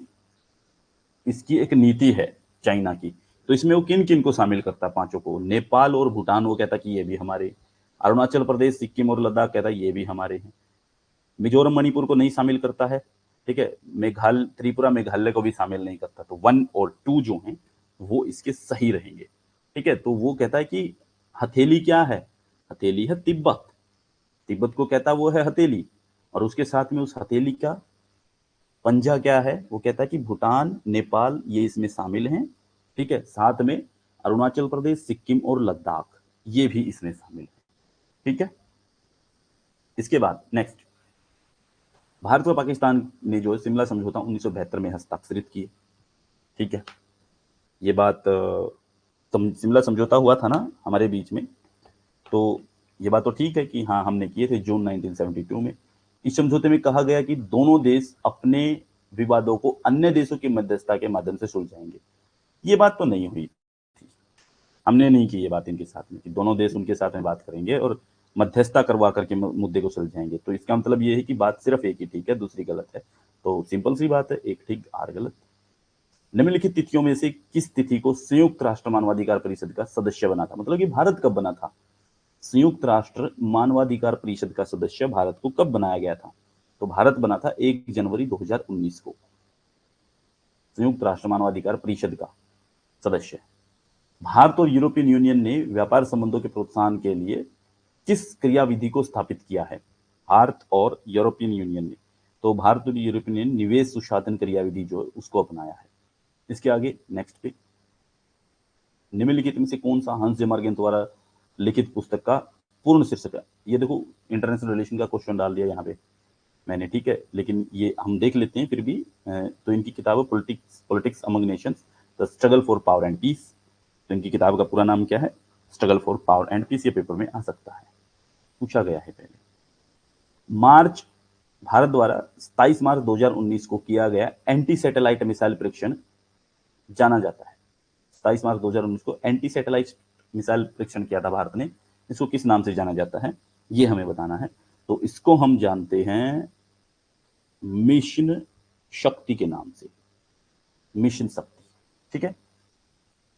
इसकी एक नीति है चाइना की। तो इसमें वो किन किन को शामिल करता है? पांचों को। नेपाल और भूटान वो कहता कि ये भी हमारे। अरुणाचल प्रदेश, सिक्किम और लद्दाख कहता ये भी हमारे हैं। मिजोरम मणिपुर को नहीं शामिल करता है। ठीक है, मेघालय, त्रिपुरा मेघालय को भी शामिल नहीं करता। तो 1 और 2 जो हैं वो इसके सही रहेंगे। ठीक है, तो वो कहता है कि हथेली क्या है? हथेली है तिब्बत। तिब्बत को कहता वो है हथेली, और उसके साथ में उस हथेली का पंजा क्या है? वो कहता है कि भूटान, नेपाल ये इसमें शामिल हैं। ठीक है, साथ में अरुणाचल प्रदेश, सिक्किम और लद्दाख ये भी इसमें शामिल है। ठीक है, इसके बाद नेक्स्ट, भारत और पाकिस्तान ने जो शिमला समझौता 1972 में हस्ताक्षरित किए। ठीक है, ये बात शिमला समझौता हुआ था ना हमारे बीच में, तो ये बात तो ठीक है कि हाँ हमने किए थे जून 1972 में। इस समझौते में कहा गया कि दोनों देश अपने विवादों को अन्य देशों की मध्यस्थता के माध्यम से सुलझाएंगे। ये बात तो नहीं हुई थी, हमने नहीं की ये बात इनके साथ में कि दोनों देश उनके साथ में बात करेंगे और मध्यस्थता करवा करके मुद्दे को सुलझाएंगे। तो इसका मतलब ये है कि बात सिर्फ एक ही ठीक है, दूसरी गलत है। तो सिंपल सी बात है, एक ठीक आर गलत। निम्नलिखित तिथियों में से किस तिथि को संयुक्त राष्ट्र मानवाधिकार परिषद का सदस्य बना था? मतलब कि भारत कब बना था? संयुक्त राष्ट्र मानवाधिकार परिषद का सदस्य भारत को कब बनाया गया था? तो भारत बना था 1 जनवरी 2019 को संयुक्त राष्ट्र मानवाधिकार परिषद का सदस्य। भारत और यूरोपियन यूनियन ने व्यापार संबंधों के प्रोत्साहन के लिए किस क्रियाविधि को स्थापित किया है? भारत और यूरोपियन यूनियन ने, तो भारत और यूरोपियन यूनियन निवेश सुशासन क्रियाविधि जो है उसको अपनाया है। इसके आगे नेक्स्ट पे, निम्नलिखित में से कौन सा हंस जेमर्गन द्वारा लिखित पुस्तक का पूर्ण शीर्षक है? ये देखो इंटरनेशनल रिलेशन का क्वेश्चन डाल दिया यहाँ पे मैंने। ठीक है, लेकिन ये हम देख लेते हैं फिर भी। तो इनकी किताब है politics among nations, the struggle for power and peace. तो इनकी किताब का पूरा नाम क्या है? Struggle for power and peace. ये पेपर में आ सकता है, पूछा गया है पहले। मार्च, भारत द्वारा 27 मार्च 2019 को किया गया एंटी सैटेलाइट मिसाइल परीक्षण जाना जाता है। 27 मार्च 2019 को एंटी सैटेलाइट मिसाइल परीक्षण किया था भारत ने, इसको किस नाम से जाना जाता है ये हमें बताना है। तो इसको हम जानते हैं मिशन शक्ति के नाम से, मिशन शक्ति। ठीक है,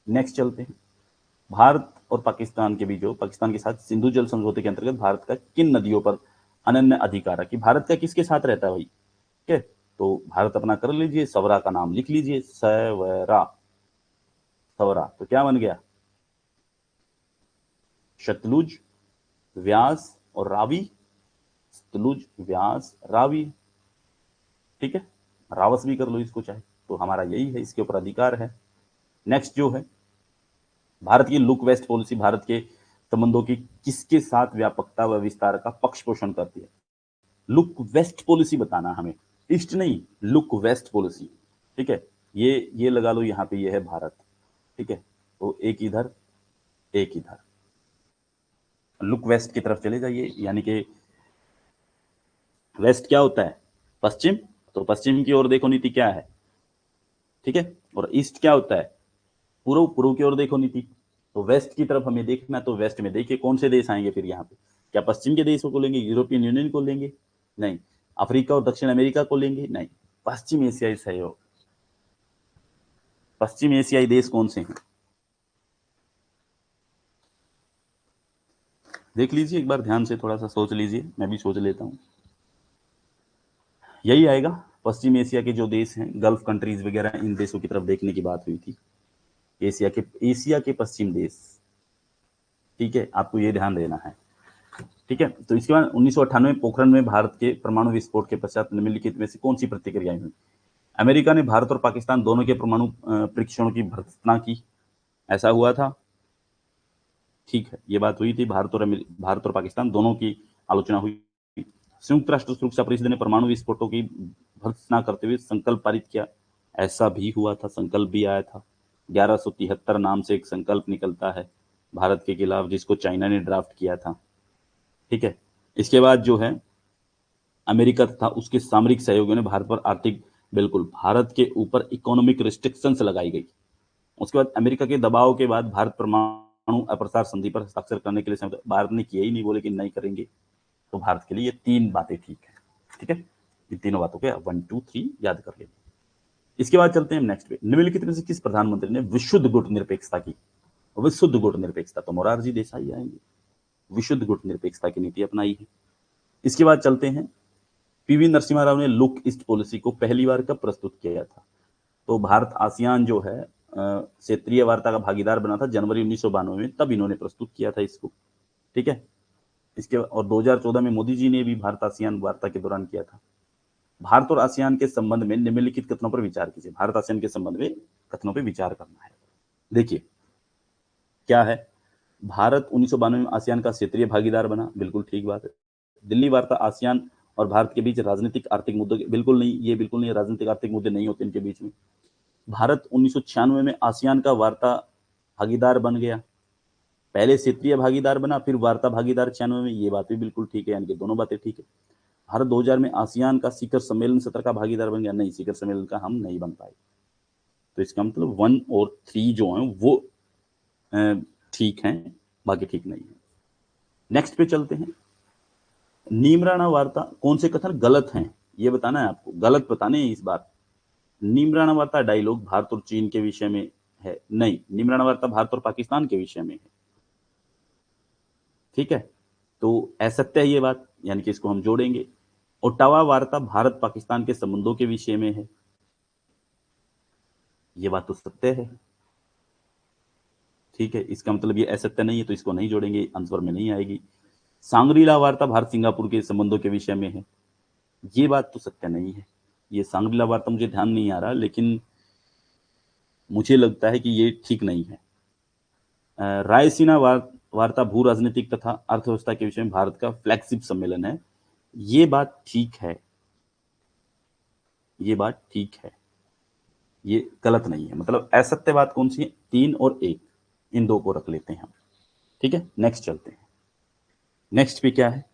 नेक्स्ट चलते हैं। भारत और पाकिस्तान के बीच, जो पाकिस्तान के साथ सिंधु जल समझौते के अंतर्गत भारत का किन नदियों पर अनन्य अधिकार है? कि भारत का किसके साथ रहता है भाई? ठीक है, तो भारत अपना कर लीजिए, सवरा का नाम लिख लीजिए, सवरा। सवरा तो क्या बन गया? सतलुज, व्यास और रावी। सतलुज, व्यास, रावी। ठीक है, रावस भी कर लो इसको चाहे, तो हमारा यही है, इसके ऊपर अधिकार है। नेक्स्ट जो है, भारत की लुक वेस्ट पॉलिसी भारत के संबंधों की किसके साथ व्यापकता व विस्तार का पक्ष पोषण करती है? लुक वेस्ट पॉलिसी बताना हमें, ईस्ट नहीं, लुक वेस्ट पॉलिसी। ठीक है, ये लगा लो यहाँ पे, ये है भारत। ठीक है, तो एक इधर एक इधर, लुक वेस्ट की तरफ चले जाइए, यानी कि वेस्ट क्या होता है? पश्चिम। तो पश्चिम की ओर देखो नीति क्या है? ठीक है, और ईस्ट क्या होता है? पूर्व। पूर्व की ओर देखो नीति। तो वेस्ट की तरफ हमें देखना, तो वेस्ट में देखिए कौन से देश आएंगे फिर यहाँ पे। क्या पश्चिम के देशों को लेंगे? यूरोपियन यूनियन को लेंगे? नहीं। अफ्रीका और दक्षिण अमेरिका को लेंगे? नहीं। पश्चिम एशियाई सहयोग। पश्चिम एशियाई देश कौन से हैं? देख लीजिए एक बार ध्यान से, थोड़ा सा सोच लीजिए, मैं भी सोच लेता हूँ। यही आएगा, पश्चिम एशिया के जो देश हैं, गल्फ कंट्रीज वगैरह, इन देशों की तरफ देखने की बात हुई थी। एशिया के पश्चिम देश, ठीक है, आपको ये ध्यान देना है। ठीक है, तो इसके बाद 1998 में पोखरण में भारत के परमाणु विस्फोट के पश्चात निम्नलिखित में से कौन सी प्रतिक्रियाएं हुई? अमेरिका ने भारत और पाकिस्तान दोनों के परमाणु परीक्षणों की भर्त्सना की, ऐसा हुआ था। ठीक है, ये बात हुई थी, भारत और पाकिस्तान दोनों की आलोचना हुई। संयुक्त राष्ट्र सुरक्षा परिषद ने परमाणु विस्फोटों की भर्त्सना करते हुए संकल्प पारित किया, ऐसा भी हुआ था, संकल्प भी आया था। 1173 नाम से एक संकल्प निकलता है भारत के खिलाफ, जिसको चाइना ने ड्राफ्ट किया था। ठीक है, इसके बाद जो है अमेरिका तथा उसके सामरिक सहयोगियों ने भारत पर बिल्कुल, भारत के ऊपर इकोनॉमिक रिस्ट्रिक्शंस लगाई गई। उसके बाद अमेरिका के दबाव के बाद भारत परमाणु अप्रसार संधि पर हस्ताक्षर करने के लिए सहमत। भारत ने किया ही नहीं, बोले कि नहीं करेंगे। तो भारत के लिए ये 3 बातें ठीक है। ठीक है, इन तीनों बातों के 1 2 3 याद कर लेंगे। इसके बाद चलते हैं नेक्स्ट पे। निम्नलिखित में से किस प्रधानमंत्री ने विशुद्ध गुट निरपेक्षता की? विशुद्ध गुट निरपेक्षता तो मोरारजी देसाई आएंगे। विशुद्ध गुट निरपेक्षता की नीति अपनाई है। इसके बाद चलते हैं, पीवी नरसिम्हा राव ने लुक ईस्ट पॉलिसी को पहली बार कब प्रस्तुत किया था? तो भारत आसियान जो है क्षेत्रीय वार्ता का भागीदार बना था जनवरी 1992 में, तब इन्होंने प्रस्तुत किया था इसको। ठीक है, इसके और 2014 में मोदी जी ने भी भारत आसियान वार्ता के दौरान किया था। भारत और आसियान के संबंध में निम्नलिखित कथनों पर विचार कीजिए। भारत आसियान के संबंध में कथनों पर विचार करना है। देखिए क्या है, भारत 1992 में आसियान का क्षेत्रीय भागीदार बना, बिल्कुल ठीक बात है। दिल्ली वार्ता आसियान और भारत के बीच राजनीतिक आर्थिक मुद्दों के, बिल्कुल नहीं, ये बिल्कुल नहीं, राजनीतिक आर्थिक मुद्दे नहीं होते इनके बीच में। भारत 1996 में आसियान का वार्ता भागीदार बन गया, पहले क्षेत्रीय भागीदार बना, फिर वार्ता भागीदार 96 में, ये बात भी बिल्कुल ठीक है, यानी कि दोनों बातें ठीक है। भारत 2000 में आसियान का शिखर सम्मेलन सत्र का भागीदार बन गया, नहीं, शिखर सम्मेलन का हम नहीं बन पाए। तो इसका मतलब 1 और 3 जो है वो ठीक है, बाकी ठीक नहीं है। नेक्स्ट पे चलते हैं, नीमराणा वार्ता कौन से कथन गलत हैं, ये बताना है आपको, गलत बताने हैं इस बार। नीमराणा वार्ता डायलॉग भारत और चीन के विषय में है, नहीं, नीमराणा वार्ता भारत और पाकिस्तान के विषय में है। ठीक है, तो असत्य है ये बात, यानी कि इसको हम जोड़ेंगे। ओटावा वार्ता भारत पाकिस्तान के संबंधों के विषय में है, ये बात तो सत्य है। ठीक है, इसका मतलब ये असत्य नहीं है, तो इसको नहीं जोड़ेंगे, आंसर में नहीं आएगी। सांग्रीला वार्ता भारत सिंगापुर के संबंधों के विषय में है, ये बात तो सत्य नहीं है। ये सांग्रीला वार्ता मुझे ध्यान नहीं आ रहा, लेकिन मुझे लगता है कि ये ठीक नहीं है। रायसीना वार्ता भू राजनीतिक तथा अर्थव्यवस्था के विषय में भारत का फ्लैगशिप सम्मेलन है, ये बात ठीक है, ये बात ठीक है, ये गलत नहीं है। मतलब असत्य बात कौन सी है? 3 और 1, इन 2 को रख लेते हैं हम। ठीक है, नेक्स्ट चलते हैं। नेक्स्ट पे क्या है,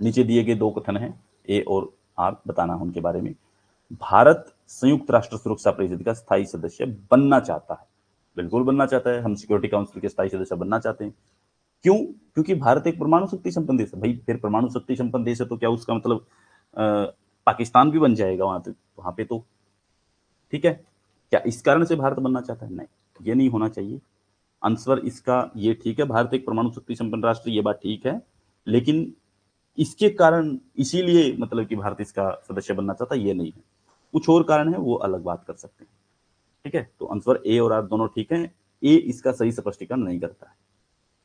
नीचे दिए गए 2 कथन हैं, ए और आर, बताना है उनके बारे में। भारत संयुक्त राष्ट्र सुरक्षा परिषद का स्थायी सदस्य बनना चाहता है, बिल्कुल बनना चाहता है, हम सिक्योरिटी काउंसिल के स्थायी सदस्य बनना चाहते हैं। क्यों? क्योंकि भारत एक परमाणु शक्ति संपन्न देश है। भाई फिर परमाणु शक्ति संपन्न देश है तो क्या उसका मतलब पाकिस्तान भी बन जाएगा वहां पे तो? ठीक है, क्या इस कारण से भारत बनना चाहता है? नहीं, ये नहीं होना चाहिए आंसर इसका। ये ठीक है, भारत एक परमाणु शक्ति संपन्न राष्ट्र, ये बात ठीक है, लेकिन इसके कारण, इसीलिए मतलब कि भारत इसका सदस्य बनना चाहता है, ये नहीं है। कुछ और कारण है, वो अलग बात कर सकते हैं। ठीक है, तो आंसर ए और आर दोनों ठीक है। ए इसका सही स्पष्टीकरण नहीं करता है।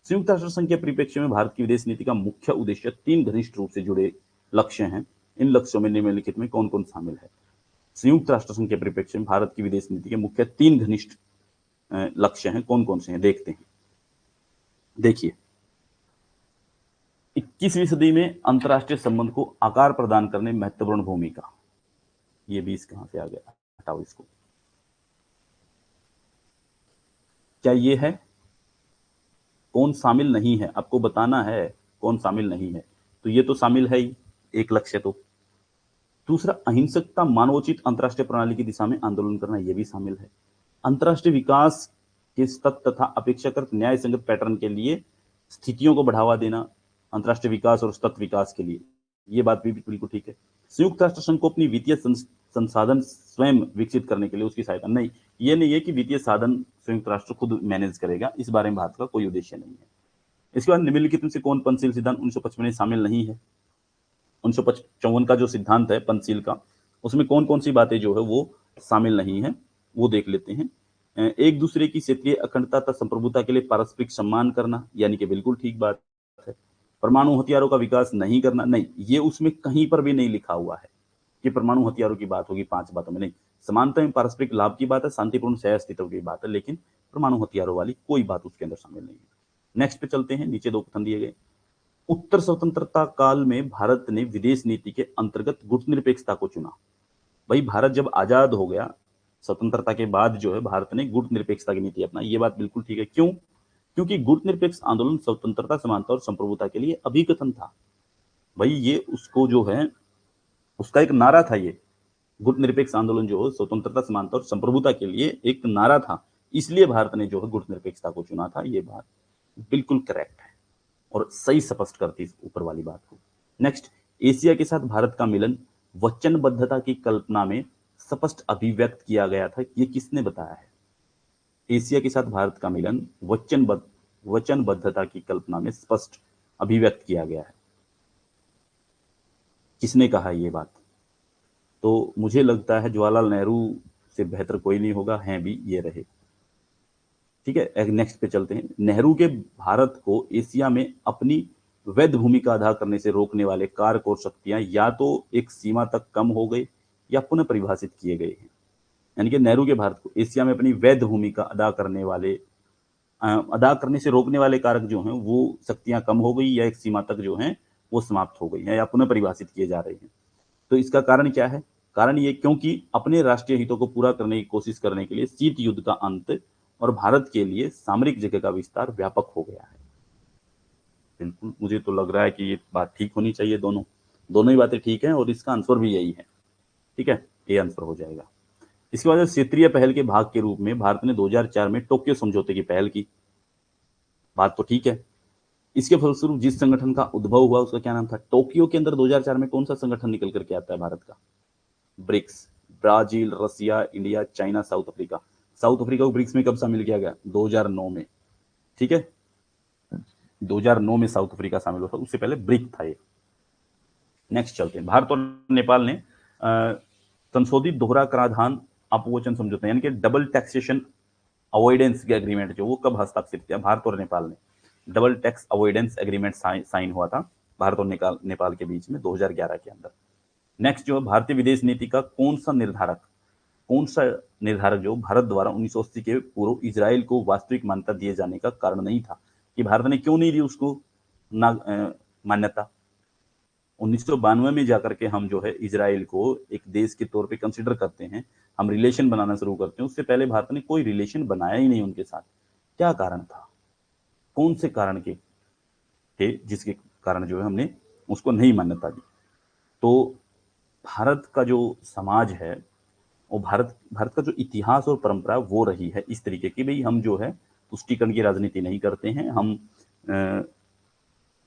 संयुक्त राष्ट्र संघ के परिप्रेक्ष्य में भारत की विदेश नीति का मुख्य उद्देश्य 3 घनिष्ठ रूप से जुड़े लक्ष्य हैं, इन लक्ष्यों में निम्नलिखित में कौन कौन शामिल है? संयुक्त राष्ट्र संघ के परिप्रेक्ष्य में भारत की विदेश नीति के मुख्य 3 घनिष्ठ लक्ष्य हैं, कौन कौन से हैं, देखते हैं। देखिए, 21वीं सदी में अंतरराष्ट्रीय संबंध को आकार प्रदान करने में महत्वपूर्ण भूमिका, ये 20 कहां से आ गया, हटाओ इसको। क्या ये है? कौन शामिल नहीं है, आपको बताना है कौन शामिल नहीं है। तो ये तो शामिल है ही, एक लक्ष्य तो। दूसरा, अहिंसकता मानवोचित अंतरराष्ट्रीय प्रणाली की दिशा में आंदोलन करना, यह भी शामिल है। अंतरराष्ट्रीय विकास के सतत तथा अपेक्षाकृत न्याय संगत पैटर्न के लिए स्थितियों को बढ़ावा देना, अंतरराष्ट्रीय विकास और सतत विकास के लिए, ये बात भी बिल्कुल ठीक है। संयुक्त राष्ट्र संघ को अपनी वित्तीय संसाधन स्वयं विकसित करने के लिए उसकी सहायता, नहीं, ये नहीं है कि वित्तीय साधन संयुक्त राष्ट्र खुद मैनेज करेगा, इस बारे में भारत का कोई उद्देश्य नहीं है। इसके बाद निम्नलिखित में से कौन पंचशील सिद्धांत 1955 में शामिल नहीं है? 1955 का जो सिद्धांत है पंचशील का, उसमें कौन कौन सी बातें जो है वो शामिल नहीं है वो देख लेते हैं। एक दूसरे की क्षेत्रीय अखंडता तथा संप्रभुता के लिए पारस्परिक सम्मान करना, यानी कि बिल्कुल ठीक बात है। परमाणु हथियारों का विकास नहीं करना, नहीं, ये उसमें कहीं पर भी नहीं लिखा हुआ है कि परमाणु हथियारों की बात होगी 5 बातों में, नहीं। समानता में पारस्परिक लाभ की बात है, शांतिपूर्ण सह अस्तित्व की बात है, लेकिन परमाणु हथियारों वाली कोई बात उसके अंदर शामिल नहीं है। नेक्स्ट पे चलते हैं, नीचे 2 कथन दिए गए। उत्तर स्वतंत्रता काल में भारत ने विदेश नीति के अंतर्गत गुटनिरपेक्षता को चुना। भाई भारत जब आजाद हो गया, स्वतंत्रता के बाद जो है भारत ने गुटनिरपेक्षता की नीति अपनाई, ये बात बिल्कुल ठीक है। क्यों? क्योंकि गुटनिरपेक्ष आंदोलन स्वतंत्रता, समानता और संप्रभुता के लिए अभिकथन था। भाई ये उसको जो है उसका एक नारा था, ये गुटनिरपेक्ष आंदोलन जो स्वतंत्रता, समानता और संप्रभुता के लिए एक नारा था, इसलिए भारत ने जो है गुटनिरपेक्षता को चुना था। ये बात बिल्कुल करेक्ट है और सही स्पष्ट करती है ऊपर वाली बात को। नेक्स्ट, एशिया के साथ भारत का मिलन वचनबद्धता की कल्पना में स्पष्ट अभिव्यक्त किया गया था, ये किसने बताया है? एशिया के साथ भारत का मिलन वचनबद्धता की कल्पना में स्पष्ट अभिव्यक्त किया गया है, किसने कहा ये बात? तो मुझे लगता है जवाहरलाल नेहरू से बेहतर कोई नहीं होगा, हैं भी ये रहे। ठीक है, नेक्स्ट पे चलते हैं। नेहरू के भारत को एशिया में अपनी वैध भूमिका अदा करने से रोकने वाले कारक और शक्तियां या तो एक सीमा तक कम हो गए या पुनः परिभाषित किए गए हैं। यानी कि नेहरू के भारत को एशिया में अपनी वैध भूमिका अदा करने से रोकने वाले कारक जो हैं वो शक्तियां कम हो गई या एक सीमा तक जो हैं वो समाप्त हो गई हैं या पुनः परिभाषित किए जा रहे हैं। तो इसका कारण क्या है? कारण ये क्योंकि अपने राष्ट्रीय हितों को पूरा करने की कोशिश करने के लिए शीत युद्ध का अंत और भारत के लिए सामरिक जगह का विस्तार व्यापक हो गया है। बिल्कुल मुझे तो लग रहा है कि ये बात ठीक होनी चाहिए, दोनों ही बातें ठीक हैं और इसका आंसर भी यही है। ठीक है, ये आंसर हो जाएगा। इसके बाद क्षेत्रीय पहल के भाग के रूप में भारत ने 2004 में टोक्यो समझौते की पहल की, बात तो ठीक है। इसके फलस्वरूप जिस संगठन का उद्भव हुआ उसका क्या नाम था? टोक्यो के अंदर 2004 में कौन सा संगठन निकल करके आता है भारत का? BRICS. Brazil, Russia, India, China, South Africa. South Africa को ब्रिक्स में कब शामिल किया गया? 2009 में। ठीक है, 2009 में साउथ अफ्रीका शामिल हुआ था, उससे पहले ब्रिक था ये। नेक्स्ट चलते हैं, भारत और नेपाल ने संशोधित दोहरा कराधान अपवोचन समझौता यानी कि डबल टैक्सेशन अवॉइडेंस के एग्रीमेंट जो वो कब हस्ताक्षरित किया भारत और नेपाल ने? Double tax avoidance agreement sign हुआ था भारत और नेपाल के बीच में 2011 के अंदर। नेक्स्ट जो है, भारतीय विदेश नीति का कौन सा निर्धारक जो भारत द्वारा 1980 के पूर्व इजराइल को वास्तविक मान्यता दिए जाने का कारण नहीं था? कि भारत ने क्यों नहीं दी उसको मान्यता? 1992 में जाकर के हम जो है इजराइल को एक देश के तौर पे कंसिडर करते हैं, हम रिलेशन बनाना शुरू करते हैं। उससे पहले भारत ने कोई रिलेशन बनाया ही नहीं उनके साथ। क्या कारण था? कौन से कारण के थे जिसके कारण जो है हमने उसको नहीं मान्यता दी? तो भारत का जो समाज है और भारत का जो इतिहास और परंपरा वो रही है इस तरीके की, भाई हम जो है तुष्टीकरण की राजनीति नहीं करते हैं, हम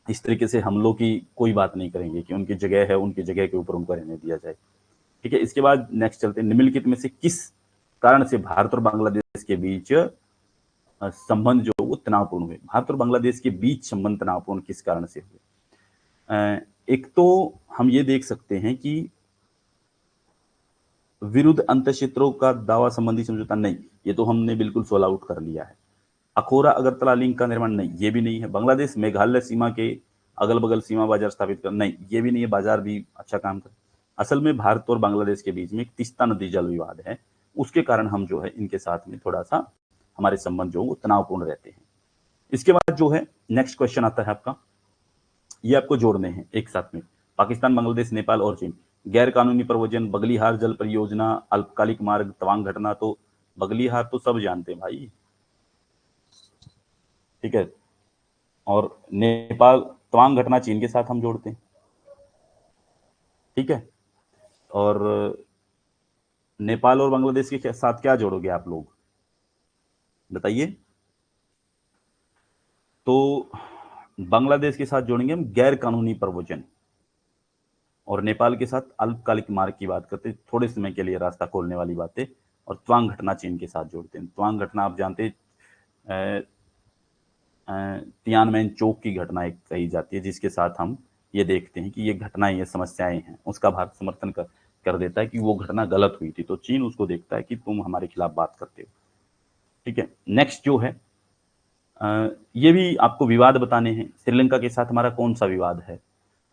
इस तरीके से हमलों की कोई बात नहीं करेंगे कि उनकी जगह है, उनकी जगह के ऊपर उनको रहने दिया जाए। ठीक है, इसके बाद नेक्स्ट चलते हैं, निम्नलिखित में से किस कारण से भारत और बांग्लादेश के बीच संबंध जो वो तनावपूर्ण हुए? भारत और बांग्लादेश के बीच संबंध तनावपूर्ण किस कारण से हुए? एक तो हम ये देख सकते हैं कि विरुद्ध अंत क्षेत्रों का दावा संबंधी समझौता, नहीं, ये तो हमने बिल्कुल सोल आउट कर लिया है। अखोरा अगरतला लिंक का निर्माण, नहीं, ये भी नहीं है। बांग्लादेश मेघालय सीमा के अगल बगल सीमा बाजार स्थापित कर, नहीं, ये भी नहीं है। बाजार भी अच्छा काम कर। असल में भारत और बांग्लादेश के बीच में एक तीस्ता नदी जल विवाद है, उसके कारण हम जो है इनके साथ में थोड़ा सा हमारे संबंध जो वो तनावपूर्ण रहते हैं। इसके बाद जो है नेक्स्ट क्वेश्चन आता है आपका, ये आपको जोड़ने हैं एक साथ में, पाकिस्तान, बांग्लादेश, नेपाल और चीन। गैर कानूनी प्रवचन, बगलीहार जल परियोजना, अल्पकालिक मार्ग, तवांग घटना। तो बगलीहार तो सब जानते हैं भाई, ठीक है, और नेपाल, तवांग घटना चीन के साथ हम जोड़ते हैं। ठीक है, और नेपाल और बांग्लादेश के साथ क्या जोड़ोगे आप लोग, बताइए? तो बांग्लादेश के साथ जोड़ेंगे हम गैर कानूनी प्रवचन, और नेपाल के साथ अल्पकालिक मार्ग की बात करते हैं, थोड़े समय के लिए रास्ता खोलने वाली बातें, और त्वांग घटना चीन के साथ जोड़ते हैं। त्वांग घटना आप जानते हैं, तियानमेन चौक की घटना एक कही जाती है, जिसके साथ हम ये देखते हैं कि ये घटनाएं, ये समस्याएं हैं, उसका भारत समर्थन कर देता है कि वो घटना गलत हुई थी, तो चीन उसको देखता है कि तुम हमारे खिलाफ बात करते हो। ठीक है, नेक्स्ट जो है ये भी आपको विवाद बताने हैं। श्रीलंका के साथ हमारा कौन सा विवाद है,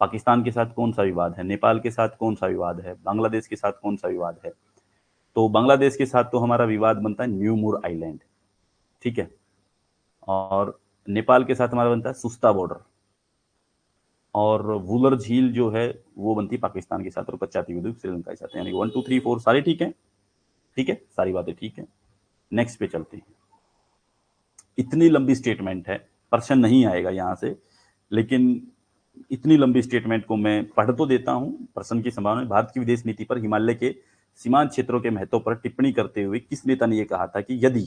पाकिस्तान के साथ कौन सा विवाद है, नेपाल के साथ कौन सा विवाद है, बांग्लादेश के साथ कौन सा विवाद है। तो बांग्लादेश के साथ तो हमारा विवाद बनता है न्यू मूर आइलैंड, ठीक है, और नेपाल के साथ हमारा बनता है सुस्ता बॉर्डर, और वुलर झील जो है वो बनती है पाकिस्तान के साथ, और कच्चाती विद्युत श्रीलंका के साथ। यानी 1 2 3 4 सारे ठीक है, ठीक है, सारी बातें ठीक है। नेक्स्ट पे चलते हैं। इतनी लंबी स्टेटमेंट है, प्रश्न नहीं आएगा यहाँ से, लेकिन इतनी लंबी स्टेटमेंट को मैं पढ़ तो देता हूं। प्रश्न की संभावना है। भारत की विदेश नीति पर हिमालय के सीमांत क्षेत्रों के महत्व पर टिप्पणी करते हुए किस नेता ने यह कहा था कि यदि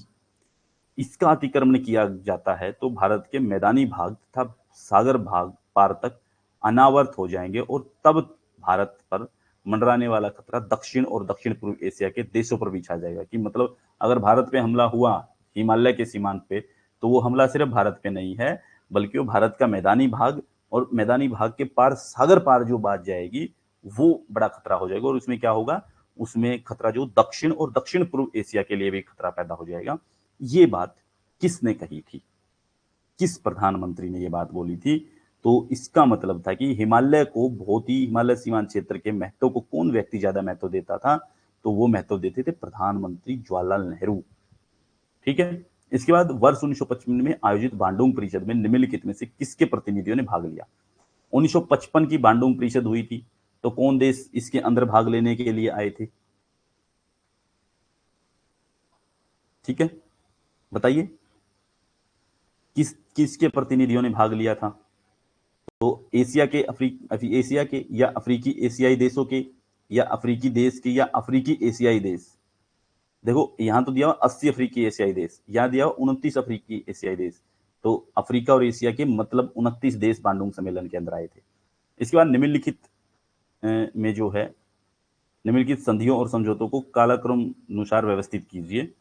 इसका अतिक्रमण किया जाता है तो भारत के मैदानी भाग तथा सागर भाग पार तक अनावर्त हो जाएंगे, और तब भारत पर मंडराने वाला खतरा दक्षिण और दक्षिण पूर्व एशिया के देशों पर भी छा जाएगा। कि मतलब अगर भारत पे हमला हुआ हिमालय के सीमांत पे, तो वो हमला सिर्फ भारत पे नहीं है, बल्कि वो भारत का मैदानी भाग और मैदानी भाग के पार सागर पार जो बात जाएगी वो बड़ा खतरा हो जाएगा। और उसमें क्या होगा, उसमें खतरा जो दक्षिण और दक्षिण पूर्व एशिया के लिए भी खतरा पैदा हो जाएगा। ये बात किसने कही थी, किस प्रधानमंत्री ने ये बात बोली थी? तो इसका मतलब था कि हिमालय को बहुत ही, हिमालय सीमांत क्षेत्र के महत्व को कौन व्यक्ति ज्यादा महत्व देता था? तो वो महत्व देते थे प्रधानमंत्री जवाहरलाल नेहरू। ठीक है, इसके बाद वर्ष 1955 में आयोजित बांडुंग परिषद में निम्नलिखित में से किसके प्रतिनिधियों ने भाग लिया? 1955 की बांडुंग परिषद हुई थी, तो कौन देश इसके अंदर भाग लेने के लिए आए थे? ठीक है, बताइए किसके प्रतिनिधियों ने भाग लिया था? तो एशिया के एशिया के या अफ्रीकी एशियाई देशों के, या अफ्रीकी देश के, या अफ्रीकी एशियाई देश। देखो यहां तो दिया 80 अफ्रीकी एशियाई देश, यहां दिया 29 अफ्रीकी एशियाई देश। तो अफ्रीका और एशिया के मतलब 29 देश बांडुंग सम्मेलन के अंदर आए थे। इसके बाद निम्नलिखित में जो है, निम्नलिखित संधियों और समझौतों को कालक्रम अनुसार व्यवस्थित कीजिए।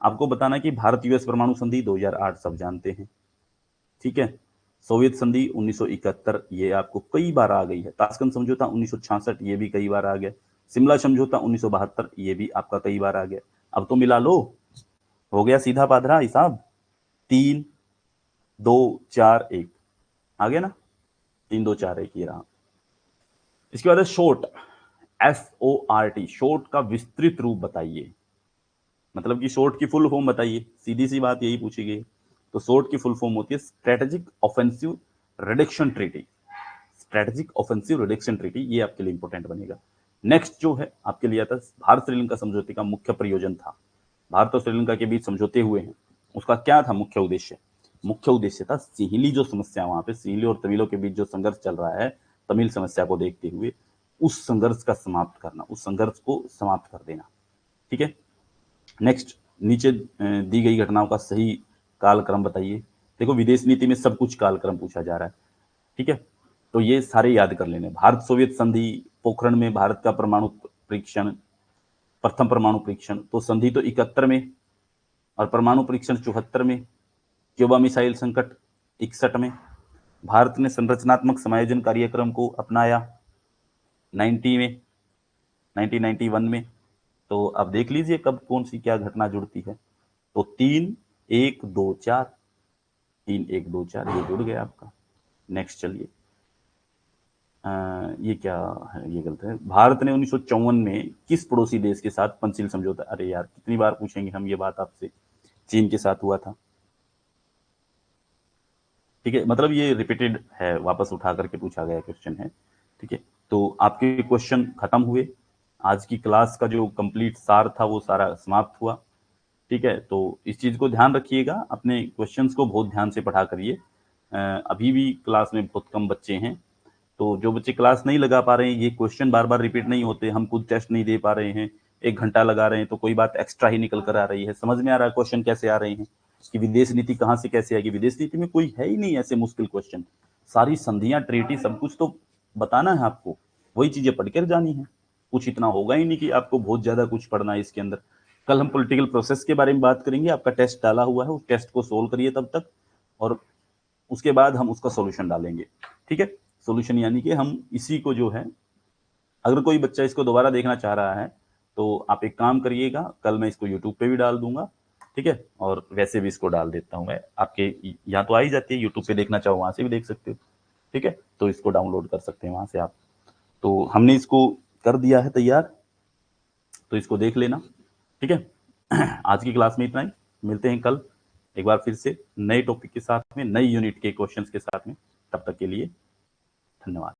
आपको बताना कि भारत यूएस परमाणु संधि 2008 सब जानते हैं, ठीक है। सोवियत संधि 1971, ये आपको कई बार आ गई है। ताशकंद समझौता 1966, ये भी कई बार आ गया। शिमला समझौता 1972, ये भी आपका कई बार आ गया। अब तो मिला लो, हो गया सीधा पादरा हिसाब। 3 2 4 1 आ गया ना, 3 2 4 1 ये रहा। इसके बाद है शोर्ट, SORT, शोर्ट का विस्तृत रूप बताइए। मतलब कि शोर्ट की फुल फॉर्म बताइए, सीधी सी बात यही पूछी गई। तो शोर्ट की फुल फॉर्म होती है strategic offensive reduction treaty. Strategic offensive reduction treaty, ये आपके लिए इंपॉर्टेंट बनेगा। नेक्स्ट जो है आपके लिए आता है भारत श्रीलंका समझौते का मुख्य प्रयोजन था। भारत और श्रीलंका के बीच समझौते हुए हैं, उसका क्या था मुख्य उद्देश्य? मुख्य उद्देश्य था सिहली जो समस्या, वहां पे सिहली और तमिलों के बीच जो संघर्ष चल रहा है, तमिल समस्या को देखते हुए उस संघर्ष का समाप्त करना, उस संघर्ष को समाप्त कर देना। ठीक है, नेक्स्ट नीचे दी गई घटनाओं का सही कालक्रम बताइए। देखो विदेश नीति में सब कुछ कालक्रम पूछा जा रहा है, ठीक है, तो ये सारे याद कर लेने। भारत सोवियत संधि, पोखरण में भारत का परमाणु परीक्षण, प्रथम परमाणु परीक्षण, तो संधि तो 71 में और परमाणु परीक्षण 74 में। क्यूबा मिसाइल संकट 61 में। भारत ने संरचनात्मक समायोजन कार्यक्रम को अपनाया 90 में, 1991 में। तो अब देख लीजिए कब कौन सी क्या घटना जुड़ती है। तो 3 1 2 4, 3 1 2 4 ये जुड़ गया आपका। नेक्स्ट चलिए, ये क्या है, ये गलत है। भारत ने 1954 में किस पड़ोसी देश के साथ पंचशील समझौता, अरे यार कितनी बार पूछेंगे हम ये बात आपसे, चीन के साथ हुआ था। ठीक है, मतलब ये रिपीटेड है, वापस उठा करके पूछा गया क्वेश्चन है। ठीक है, तो आपके क्वेश्चन खत्म हुए। आज की क्लास का जो कंप्लीट सार था वो सारा समाप्त हुआ। ठीक है, तो इस चीज को ध्यान रखिएगा, अपने क्वेश्चंस को बहुत ध्यान से पढ़ा करिए। अभी भी क्लास में बहुत कम बच्चे हैं, तो जो बच्चे क्लास नहीं लगा पा रहे हैं, ये क्वेश्चन बार बार रिपीट नहीं होते, हम खुद टेस्ट नहीं दे पा रहे हैं, 1 घंटा लगा रहे हैं, तो कोई बात एक्स्ट्रा ही निकल कर आ रही है। समझ में आ रहा है क्वेश्चन कैसे आ रहे हैं, कि विदेश नीति कहाँ से कैसे आएगी? विदेश नीति में कोई है ही नहीं ऐसे मुश्किल क्वेश्चन, सारी संधियां, ट्रीटी, सब कुछ तो बताना है आपको, वही चीजें पढ़कर जानी है। कुछ इतना होगा ही नहीं कि आपको बहुत ज्यादा कुछ पढ़ना है इसके अंदर। कल हम पॉलिटिकल प्रोसेस के बारे में बात करेंगे, आपका टेस्ट डाला हुआ है, उस टेस्ट को सोल्व करिए तब तक, और उसके बाद हम उसका सॉल्यूशन डालेंगे। ठीक है, सॉल्यूशन यानी कि हम इसी को जो है अगर कोई बच्चा इसको दोबारा देखना चाह रहा है तो आप एक काम करिएगा, कल मैं इसको यूट्यूब पे भी डाल दूंगा, ठीक है, और वैसे भी इसको डाल देता हूँ मैं आपके, यहाँ तो आ ही जाती है, यूट्यूब पे देखना चाहो वहां से भी देख सकते हो, ठीक है, तो इसको डाउनलोड कर सकते हैं वहां से आप। तो हमने इसको कर दिया है तैयार, तो इसको देख लेना, ठीक है। आज की क्लास में इतना ही, मिलते हैं कल एक बार फिर से नए टॉपिक के साथ में, नई यूनिट के क्वेश्चंस के साथ में। तब तक के लिए धन्यवाद।